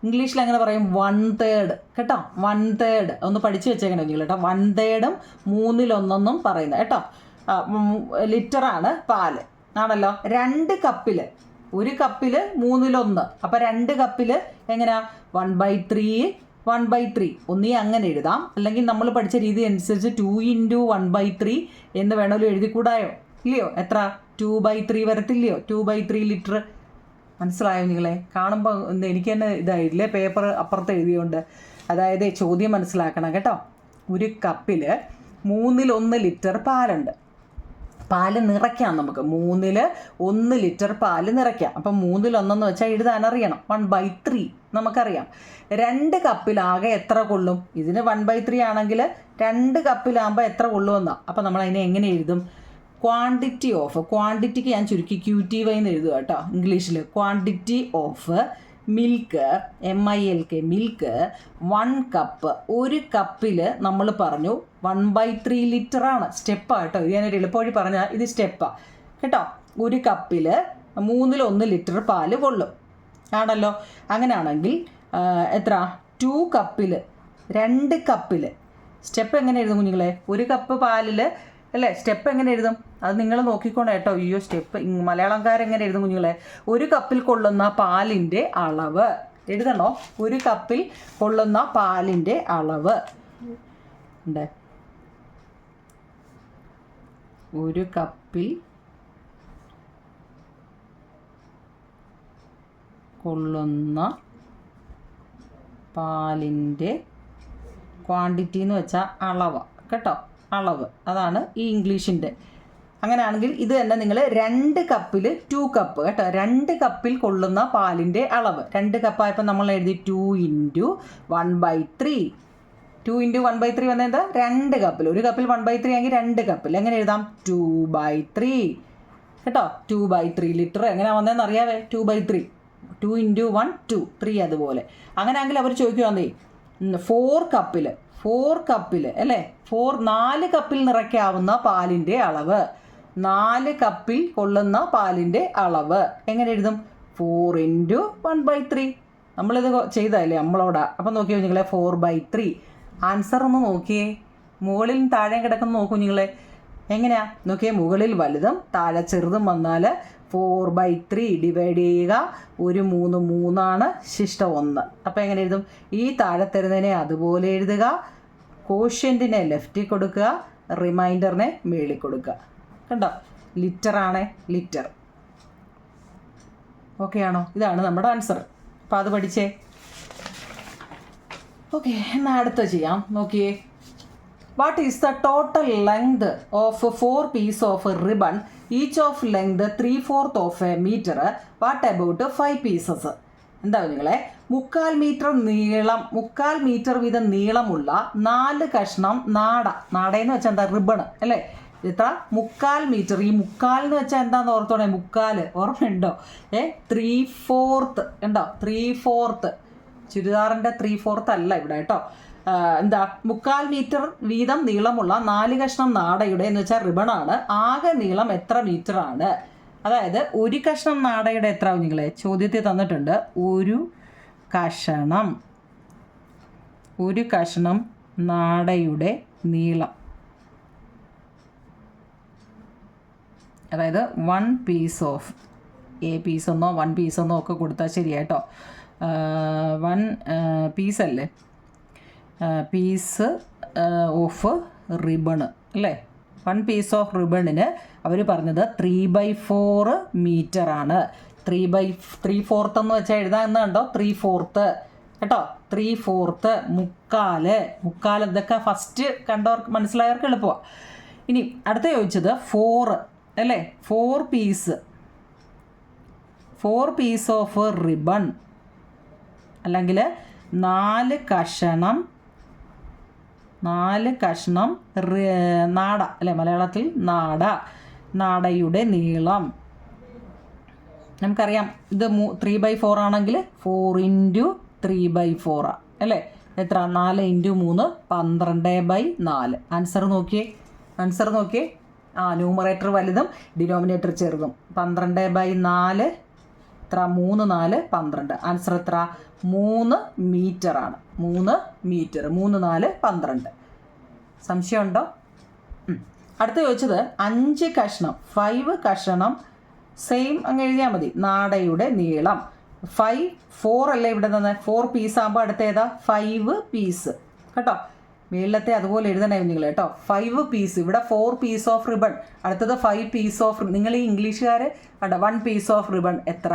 S1: ഇംഗ്ലീഷിൽ അങ്ങനെ പറയും 1/3 കേട്ടോ. 1/3 ഒന്ന് പഠിച്ചു വെച്ചേക്കണം നിങ്ങൾ കേട്ടോ. 1/3 1/1 പറയുന്നത് കേട്ടോ. ലിറ്ററാണ് പാല് ആണല്ലോ. 2 കപ്പിൽ, ഒരു കപ്പിൽ 1/1. അപ്പം 2 കപ്പിൽ എങ്ങനെയാ? 1/3 ഒന്നീ അങ്ങനെ എഴുതാം, അല്ലെങ്കിൽ നമ്മൾ പഠിച്ച രീതി അനുസരിച്ച് 2 × 1/3 എന്ന് വേണമല്ലോ എഴുതിക്കൂടായോ? ഇല്ലയോ? എത്ര? 2/3 വരത്തില്ലയോ? 2/3 ലിറ്റർ. മനസ്സിലായോ നിങ്ങളെ? കാണുമ്പോൾ എനിക്ക് തന്നെ ഇതായില്ലേ, പേപ്പർ അപ്പുറത്ത് എഴുതിയോണ്ട്. അതായത് ചോദ്യം മനസ്സിലാക്കണം കേട്ടോ. ഒരു കപ്പിൽ 1/1 ലിറ്റർ പാലുണ്ട്. പാല് നിറയ്ക്കാം നമുക്ക്. 1/1 ലിറ്റർ പാല് നിറയ്ക്കാം. അപ്പം 1/1 എന്ന് വെച്ചാൽ എഴുതാനറിയണം. 1/3 നമുക്കറിയാം. 2 കപ്പിലാകെ എത്ര കൊള്ളും? ഇതിന് 1/3 ആണെങ്കിൽ 2 കപ്പിലാകുമ്പോൾ എത്ര കൊള്ളുമെന്നാണ്. അപ്പം നമ്മൾ അതിനെ എങ്ങനെ എഴുതും? ക്വാണ്ടിറ്റിക്ക് ഞാൻ ചുരുക്കി QTY എന്ന് എഴുതുക കേട്ടോ ഇംഗ്ലീഷിൽ. Quantity of milk MILK milk 1 cup, ഒരു കപ്പിൽ നമ്മൾ പറഞ്ഞു 1/3 ലിറ്ററാണ്. സ്റ്റെപ്പാണ് ഇത് ഞാനൊരു എളുപ്പവഴി പറഞ്ഞാൽ ഇത് സ്റ്റെപ്പാണ് കേട്ടോ. ഒരു കപ്പിൽ 1/3 ലിറ്റർ പാല് കൊള്ളും ആണല്ലോ. അങ്ങനെയാണെങ്കിൽ എത്ര 2 കപ്പിൽ 2 കപ്പിൽ സ്റ്റെപ്പ് എങ്ങനെ എഴുതും കുഞ്ഞുങ്ങളെ? ഒരു കപ്പ് പാലിൽ അല്ലേ സ്റ്റെപ്പ് എങ്ങനെ എഴുതും? അത് നിങ്ങൾ നോക്കിക്കോണം കേട്ടോ. അയ്യോ സ്റ്റെപ്പ് മലയാളംകാരെങ്ങനെ എഴുതും കുഞ്ഞുങ്ങളെ? ഒരു കപ്പിൽ കൊള്ളുന്ന പാലിൻ്റെ അളവ് എഴുതണോ? ഒരു കപ്പിൽ കൊള്ളുന്ന പാലിൻ്റെ അളവ് ഉണ്ട്. ഒരു കപ്പിൽ കൊള്ളുന്ന പാലിൻ്റെ ക്വാണ്ടിറ്റി എന്ന് വെച്ചാൽ അളവ് കേട്ടോ. അളവ് അതാണ് ഈ ഇംഗ്ലീഷിൻ്റെ. അങ്ങനെയാണെങ്കിൽ ഇത് തന്നെ നിങ്ങൾ 2 കപ്പിൽ 2 കപ്പ് കേട്ടോ. 2 കപ്പിൽ കൊള്ളുന്ന പാലിൻ്റെ അളവ് 2 കപ്പായപ്പോൾ നമ്മൾ എഴുതി 2 × 1/3. 2 × 1/3 വന്നത് എന്താ? 2 കപ്പിൽ. ഒരു കപ്പിൽ 1/3 ആണെങ്കിൽ 2 കപ്പിൽ എങ്ങനെ എഴുതാം? 2/3 കേട്ടോ. 2/3 ലിറ്റർ എങ്ങനെയാണ് വന്നതെന്ന് അറിയാവേ? 2/3. 2 × 1 2 3 അതുപോലെ. അങ്ങനെയാണെങ്കിൽ അവർ ചോദിക്കുവാന്നേ 4 കപ്പിൽ അല്ലേ 4 കപ്പിൽ നിറയ്ക്കാവുന്ന പാലിൻ്റെ അളവ്, 4 കപ്പിൽ കൊള്ളുന്ന പാലിൻ്റെ അളവ് എങ്ങനെ എഴുതും? 4 × 1/3. നമ്മളിത് ചെയ്തതല്ലേ നമ്മളോടാ. അപ്പം നോക്കിയോ കുഞ്ഞുങ്ങളെ 4/3. ആൻസർ ഒന്ന് നോക്കിയേ, മുകളിൽ താഴെ കിടക്കുന്ന നോക്കൂ കുഞ്ഞുങ്ങളെ. എങ്ങനെയാ നോക്കിയേ? മുകളിൽ വലുതും താഴെ ചെറുതും വന്നാൽ 4/3 ഡിവൈഡ് ചെയ്യുക. 1 3 3 ശിഷ്ടം 1. അപ്പോൾ എങ്ങനെ എഴുതും? ഈ താഴെ തരുന്നതിനെ അതുപോലെ എഴുതുക, കോഷ്യൻറ്റിനെ ലെഫ്റ്റിൽ കൊടുക്കുക, റിമൈൻഡറിനെ മേളിൽ കൊടുക്കുക. കണ്ടോ? ലിറ്ററാണേ ലിറ്റർ. ഓക്കെ ആണോ? ഇതാണ് നമ്മുടെ ആൻസർ. അപ്പോൾ അത് പഠിച്ചേ. ഓക്കെ, എന്നാൽ അടുത്ത ചെയ്യാം. നോക്കിയേ, what is the total length of 4 piece of ribbon, each of length 3/4 of a metre, what about 5 pieces? എന്താ നിങ്ങളെ 3/4 മീറ്റർ നീളം, 3/4 മീറ്റർ വീതം നീളമുള്ള 4 കഷ്ണം നാടയെന്ന് വെച്ചാൽ എന്താ? റിബൺ അല്ലേ? എത്ര? 3/4 മീറ്റർ. ഈ 3/4 എന്ന് വെച്ചാൽ എന്താന്ന് ഓർത്തോണേ? 3/4 ഓർമ്മയുണ്ടോ? 3/4 ഉണ്ടോ? 3/4 ചുരിദാറിൻ്റെ 3/4 അല്ല ഇവിടെ കേട്ടോ. എന്താ 3/4 മീറ്റർ വീതം നീളമുള്ള 4 കഷ്ണം നാടയുടെ എന്ന് വെച്ചാൽ റിബണാണ്. ആകെ നീളം എത്ര മീറ്റർ ആണ്? അതായത് ഒരു കഷ്ണം നാടയുടെ എത്ര കുഞ്ഞുങ്ങളെ? ചോദ്യത്തിൽ തന്നിട്ടുണ്ട്. ഒരു കഷ്ണം നാടയുടെ നീളം, അതായത് 1 പീസ് ഓഫ് പീസെന്നോ 1 പീസെന്നോ ഒക്കെ കൊടുത്താൽ ശരിയാട്ടോ. 1 പീസല്ലേ? പീസ് ഓഫ് റിബണ് അല്ലേ? 1 പീസ് ഓഫ് റിബണിന് അവർ പറഞ്ഞത് 3/4 മീറ്ററാണ്. 3/4 എന്ന് വെച്ചാൽ എഴുതാമെന്നുണ്ടോ? 3/4 കേട്ടോ. 3/4 മുക്കാൽ ഇതൊക്കെ ഫസ്റ്റ് കണ്ടവർക്ക് മനസ്സിലായവർക്ക് എളുപ്പമാണ്. ഇനി അടുത്ത ചോദിച്ചത് 4 അല്ലേ? 4 പീസ് ഓഫ് റിബൺ അല്ലെങ്കിൽ 4 കഷ്ണം നാട അല്ലേ? മലയാളത്തിൽ നാടയുടെ നീളം നമുക്കറിയാം. ഇത് 3/4 ആണെങ്കിൽ 4 × 3/4 അല്ലേ? എത്ര? 4 × 3 12/4. ആൻസർ നോക്കിയേ. ന്യൂമറേറ്റർ വലുതും ഡിനോമിനേറ്റർ ചെറുതും. 12/4 എത്ര? 3 4 12. ആൻസർ എത്ര? 3 മീറ്ററാണ്. 3 മീറ്റർ. 3 4 12. സംശയമുണ്ടോ? അടുത്ത ചോദിച്ചത് 5 കഷ്ണം 5 കഷ്ണം സെയിം അങ്ങ് എഴുതിയാൽ മതി. നാടയുടെ നീളം 4 അല്ലേ ഇവിടെ നിന്ന്? 4 പീസ് ആകുമ്പോൾ അടുത്ത ഏതാ? 5 പീസ് കേട്ടോ. മേളത്തെ അതുപോലെ എഴുതണേ നിങ്ങൾ കേട്ടോ. 5 പീസ്. ഇവിടെ 4 പീസ് ഓഫ് റിബൺ, അടുത്തത് 5 പീസ് ഓഫ്. നിങ്ങൾ ഈ ഇംഗ്ലീഷുകാർ കണ്ടോ 1 പീസ് ഓഫ് റിബൺ എത്ര?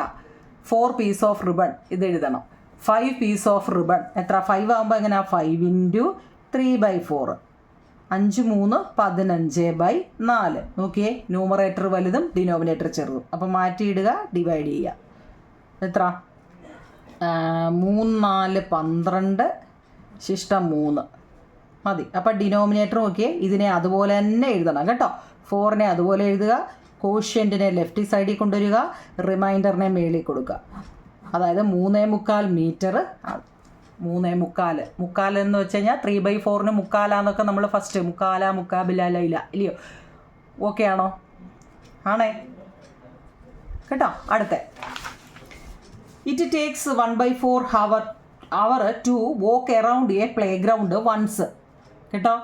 S1: 4 പീസ് ഓഫ് റിബൺ ഇത് എഴുതണം. 5 പീസ് ഓഫ് റിബൺ എത്ര? 5 ആകുമ്പോൾ എങ്ങനെയാ? 5 × 3/4. 5 3 15/4. നോക്കിയേ, ന്യൂമറേറ്റർ വലുതും ഡിനോമിനേറ്റർ ചെറുതും. അപ്പം മാറ്റിയിടുക, ഡിവൈഡ് ചെയ്യുക. എത്ര? 3 4 12 ശിഷ്ടം 3 മതി. അപ്പം ഡിനോമിനേറ്റർ നോക്കിയേ, ഇതിനെ അതുപോലെ തന്നെ എഴുതണം കേട്ടോ. 4നെ അതുപോലെ എഴുതുക, കോഷ്യൻറ്റിനെ ലെഫ്റ്റ് സൈഡിൽ കൊണ്ടുവരിക, റിമൈൻഡറിനെ മേളിൽ കൊടുക്കുക. അതായത് 3.25 മീറ്റർ ആണ്. 3.25 മുക്കാൽ എന്ന് വെച്ച് കഴിഞ്ഞാൽ 3/4 മുക്കാലാന്നൊക്കെ നമ്മൾ ഫസ്റ്റ് മുക്കാബിലല്ല ഇല്ലയോ? ഓക്കെ ആണോ? ആണേ കേട്ടോ. അടുത്ത it takes 1/4 hour to walk around a playground once. കേട്ടോ.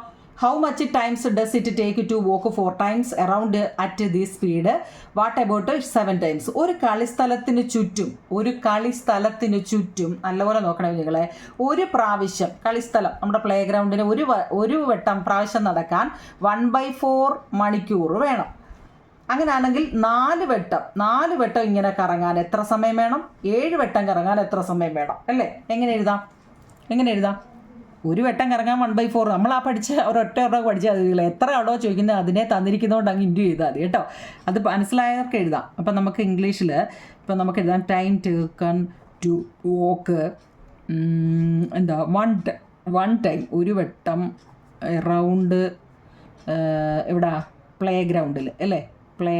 S1: How much times does it take to walk 4 times around at the speed? What about 7 times? ഒരു കളിസ്ഥലത്തിന് ചുറ്റും നല്ലപോലെ നോക്കണേ നിങ്ങളെ. ഒരു പ്രാവശ്യം കളിസ്ഥലം നമ്മുടെ പ്ലേ ഗ്രൗണ്ടിന് ഒരു വട്ടം പ്രാവശ്യം നടക്കാൻ 1/4 മണിക്കൂർ വേണം. അങ്ങനെയാണെങ്കിൽ 4 വട്ടം ഇങ്ങനെ കറങ്ങാൻ എത്ര സമയം വേണം? 7 വട്ടം കറങ്ങാൻ എത്ര സമയം വേണം? അല്ലേ? എങ്ങനെ എഴുതാം? ഒരു വട്ടം കറങ്ങാൻ 1/4. നമ്മൾ ആ പഠിച്ച ഒരൊറ്റ പഠിച്ചാൽ മതി. എത്ര ആണോ ചോദിക്കുന്നത് അതിനെ തന്നിരിക്കുന്നതുകൊണ്ട് അങ്ങ് ഇൻറ്റു ചെയ്താൽ മതി കേട്ടോ. അത് മനസ്സിലായവർക്ക് എഴുതാം. അപ്പം നമുക്ക് ഇംഗ്ലീഷിൽ ഇപ്പം നമുക്ക് എഴുതാം time taken to walk one time ഒരു വട്ടം എറൗണ്ട് എവിടെ? പ്ലേ ഗ്രൗണ്ടിൽ അല്ലേ? പ്ലേ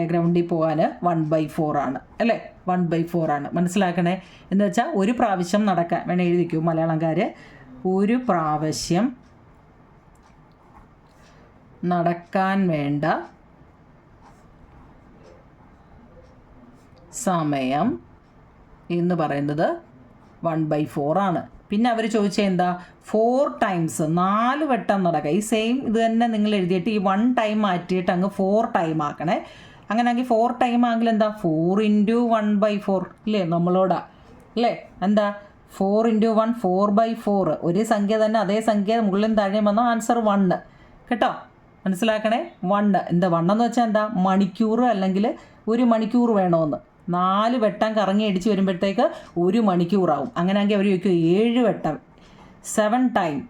S1: ഗ്രൗണ്ടിൽ പോകാൻ 1/4 ആണ് അല്ലേ? 1/4 ആണ്. മനസ്സിലാക്കണേ. എന്ന് വെച്ചാൽ ഒരു പ്രാവശ്യം നടക്കാൻ വേണേൽ എഴുതിക്കൂ മലയാളംകാർ. ഒരു പ്രാവശ്യം നടക്കാൻ വേണ്ട സമയം എന്ന് പറയുന്നത് 1/4 ആണ്. പിന്നെ അവർ ചോദിച്ചത് എന്താ? 4 times 4 വട്ടം നടക്കുക. ഈ സെയിം ഇത് തന്നെ നിങ്ങൾ എഴുതിയിട്ട് ഈ 1 time മാറ്റിയിട്ട് അങ്ങ് 4 time ആക്കണേ. അങ്ങനെയാണെങ്കിൽ 4 time ആണെങ്കിൽ എന്താ? 4 × 1/4 ഇല്ലേ? നമ്മളോടാ അല്ലേ? എന്താ 4 × 1 4/4. ഒരു സംഖ്യ തന്നെ അതേ സംഖ്യ മുകളിലും താഴെയും വന്നാൽ ആൻസർ 1 കേട്ടോ. മനസ്സിലാക്കണേ. 1 എന്താ? 1 എന്ന് വെച്ചാൽ എന്താ? മണിക്കൂർ അല്ലെങ്കിൽ 1 മണിക്കൂർ വേണമെന്ന്. 4 വട്ടം കറങ്ങി അടിച്ച് വരുമ്പോഴത്തേക്ക് 1 മണിക്കൂറാവും. അങ്ങനെയാണെങ്കിൽ അവർ ചോദിക്കും 7 വട്ടം 7 time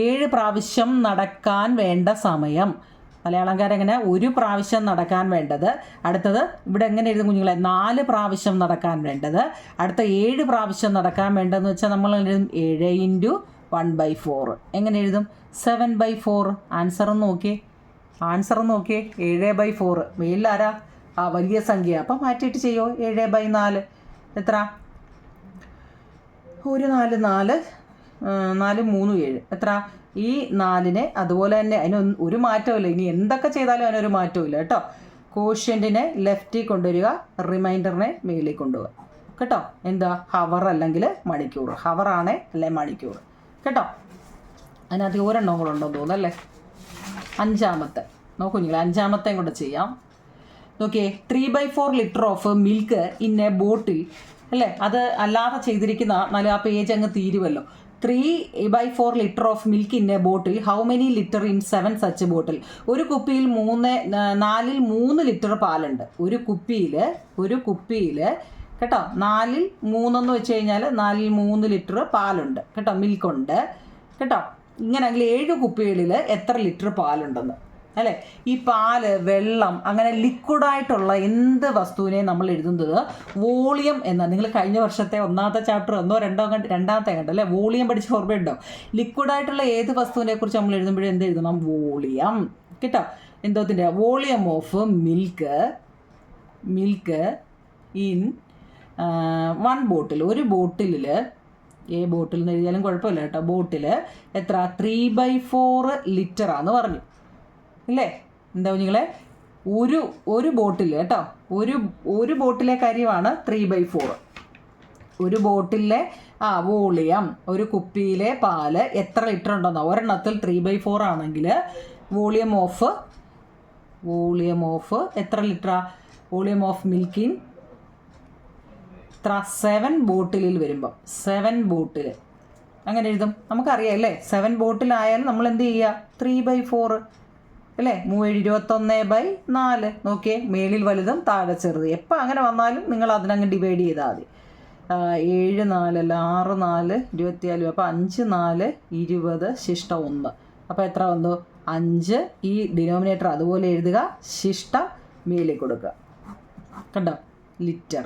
S1: 7 പ്രാവശ്യം നടക്കാൻ വേണ്ട സമയം. മലയാളംകാരെങ്ങനെ? ഒരു പ്രാവശ്യം നടക്കാൻ വേണ്ടത്. അടുത്തത് ഇവിടെ എങ്ങനെ എഴുതും കുഞ്ഞുങ്ങളെ? 4 പ്രാവശ്യം നടക്കാൻ വേണ്ടത്. അടുത്ത 7 പ്രാവശ്യം നടക്കാൻ വേണ്ടതെന്ന് വെച്ചാൽ നമ്മൾ എഴുതും 7 × 1/4. എങ്ങനെ എഴുതും? 7/4. ആൻസർ നോക്കിയേ 7/4. മേലിലാരാ? ആ വലിയ സംഖ്യ. അപ്പം മാറ്റിയിട്ട് ചെയ്യോ? 7/4 എത്ര? 1 4 4 4 3 7 എത്ര? ഈ 4-നെ അതുപോലെ തന്നെ അതിന് ഒരു മാറ്റമില്ല. ഇനി എന്തൊക്കെ ചെയ്താലും അതിനൊരു മാറ്റമില്ല കേട്ടോ. കോഷ്യൻറ്റിനെ ലെഫ്റ്റിൽ കൊണ്ടുവരിക, റിമൈൻഡറിനെ മേലിൽ കൊണ്ടുപോവുക കേട്ടോ. എന്താ? ഹവർ അല്ലെങ്കിൽ മണിക്കൂർ. ഹവറാണേ അല്ലെ മണിക്കൂർ കേട്ടോ. അതിനകത്ത് ഒരെണ്ണം കൂടെ ഉണ്ടോ തോന്നുന്നു അല്ലേ? 5-മത്തെ നോക്കൂ നിങ്ങൾ. 5-മത്തെയും കൂടെ ചെയ്യാം. നോക്കിയേ. 3/4 litre of milk in a bottle അല്ലേ? അത് അല്ലാതെ ചെയ്തിരിക്കുന്ന ആ പേജ് അങ്ങ് തീരുമല്ലോ. 3/4 litre of milk in a bottle. How many litre in 7 such bottle? ഒരു കുപ്പിയിൽ 4-ൽ 3 ലിറ്റർ പാലുണ്ട്. ഒരു കുപ്പിയിൽ കേട്ടോ. 4-ൽ 3 എന്ന് വെച്ച് കഴിഞ്ഞാൽ 4-ൽ 3 ലിറ്റർ പാലുണ്ട് കേട്ടോ. മിൽക്കുണ്ട് കേട്ടോ. ഇങ്ങനെയെങ്കിൽ 7 കുപ്പികളിൽ എത്ര ലിറ്റർ പാലുണ്ടെന്ന് അല്ലേ? ഈ പാല്, വെള്ളം, അങ്ങനെ ലിക്വിഡായിട്ടുള്ള എന്ത് വസ്തുവിനെയും നമ്മൾ എഴുതുന്നത് വോളിയം എന്നാണ്. നിങ്ങൾ കഴിഞ്ഞ വർഷത്തെ 1-ാമത്തെ ചാപ്റ്റർ 1-ഓ 2-ഓ രണ്ടാമത്തെ കണ്ടല്ലേ? വോളിയം പഠിച്ച ഓർമ്മയുണ്ടോ? ലിക്വിഡായിട്ടുള്ള ഏത് വസ്തുവിനെ കുറിച്ച് നമ്മൾ എഴുതുമ്പോഴും എന്ത് എഴുതണം? വോളിയം കേട്ടോ. എന്തോത്തിൻ്റെ? വോളിയം ഓഫ് മിൽക്ക് ഇൻ 1 ബോട്ടിൽ. ഒരു ബോട്ടിലിൽ ബോട്ടിൽ എന്ന് എഴുതിയാലും കുഴപ്പമില്ല കേട്ടോ. ബോട്ടിൽ എത്ര? 3/4 ലിറ്ററാന്ന് പറഞ്ഞു ഇല്ലേ? എന്താ നിങ്ങളെ? ഒരു ബോട്ടിൽ കേട്ടോ. ഒരു ബോട്ടിലെ കാര്യമാണ് 3/4. ഒരു ബോട്ടിലെ വോളിയം, ഒരു കുപ്പിയിലെ പാല് എത്ര ലിറ്റർ ഉണ്ടെന്നോ? ഒരെണ്ണത്തിൽ 3/4 ആണെങ്കിൽ വോളിയം ഓഫ് എത്ര ലിറ്ററാ? വോളിയം ഓഫ് മിൽക്കിൻ 7 ബോട്ടിലിൽ വരുമ്പം 7 ബോട്ടിൽ അങ്ങനെ എഴുതും. നമുക്കറിയാം അല്ലേ? 7 ബോട്ടിലായാലും നമ്മൾ എന്ത് ചെയ്യുക? 3/4 അല്ലേ? 21/4. നോക്കിയേ. മേളിൽ വലുതും താഴെ ചെറുത്. എപ്പോൾ അങ്ങനെ വന്നാലും നിങ്ങൾ അതിനങ്ങ് ഡിവൈഡ് ചെയ്താൽ മതി. 7 4 അല്ല 6 4 24. അപ്പോൾ 5 4 20 ശിഷ്ടം 1. അപ്പോൾ എത്ര വന്നു? 5. ഈ ഡിനോമിനേറ്റർ അതുപോലെ എഴുതുക, ശിഷ്ടം മേലിൽ കൊടുക്കുക കണ്ടോ? ലിറ്റർ.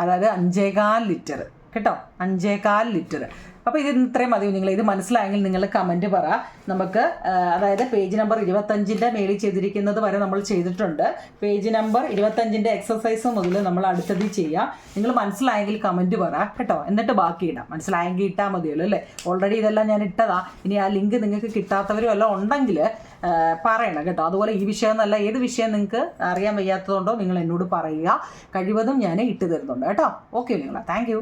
S1: അതായത് 5.25 ലിറ്റർ കേട്ടോ. 5.25 ലിറ്റർ. അപ്പോൾ ഇത് ഇത്രയും മതി. നിങ്ങൾ ഇത് മനസ്സിലായെങ്കിൽ നിങ്ങൾ കമൻറ്റ് പറ. നമുക്ക് അതായത് പേജ് നമ്പർ 25 മേളിൽ ചെയ്തിരിക്കുന്നത് വരെ നമ്മൾ ചെയ്തിട്ടുണ്ട്. പേജ് നമ്പർ 25 എക്സസൈസ് മുതൽ നമ്മൾ അടുത്തത് ചെയ്യാം. നിങ്ങൾ മനസ്സിലായെങ്കിൽ കമൻറ്റ് പറ കേട്ടോ. എന്നിട്ട് ബാക്കി ഇടാം. മനസ്സിലായെങ്കിൽ ഇട്ടാൽ മതിയല്ലോ അല്ലേ. ഓൾറെഡി ഇതെല്ലാം ഞാൻ ഇട്ടതാ. ഇനി ആ ലിങ്ക് നിങ്ങൾക്ക് കിട്ടാത്തവരും എല്ലാം ഉണ്ടെങ്കിൽ പറയണം കേട്ടോ. അതുപോലെ ഈ വിഷയം എന്നല്ല, ഏത് വിഷയം നിങ്ങൾക്ക് അറിയാൻ വയ്യാത്തതുകൊണ്ടോ നിങ്ങൾ എന്നോട് പറയുക. കഴിവതും ഞാൻ ഇട്ട് തരുന്നുണ്ട് കേട്ടോ. ഓക്കെ നിങ്ങളാ, താങ്ക് യു.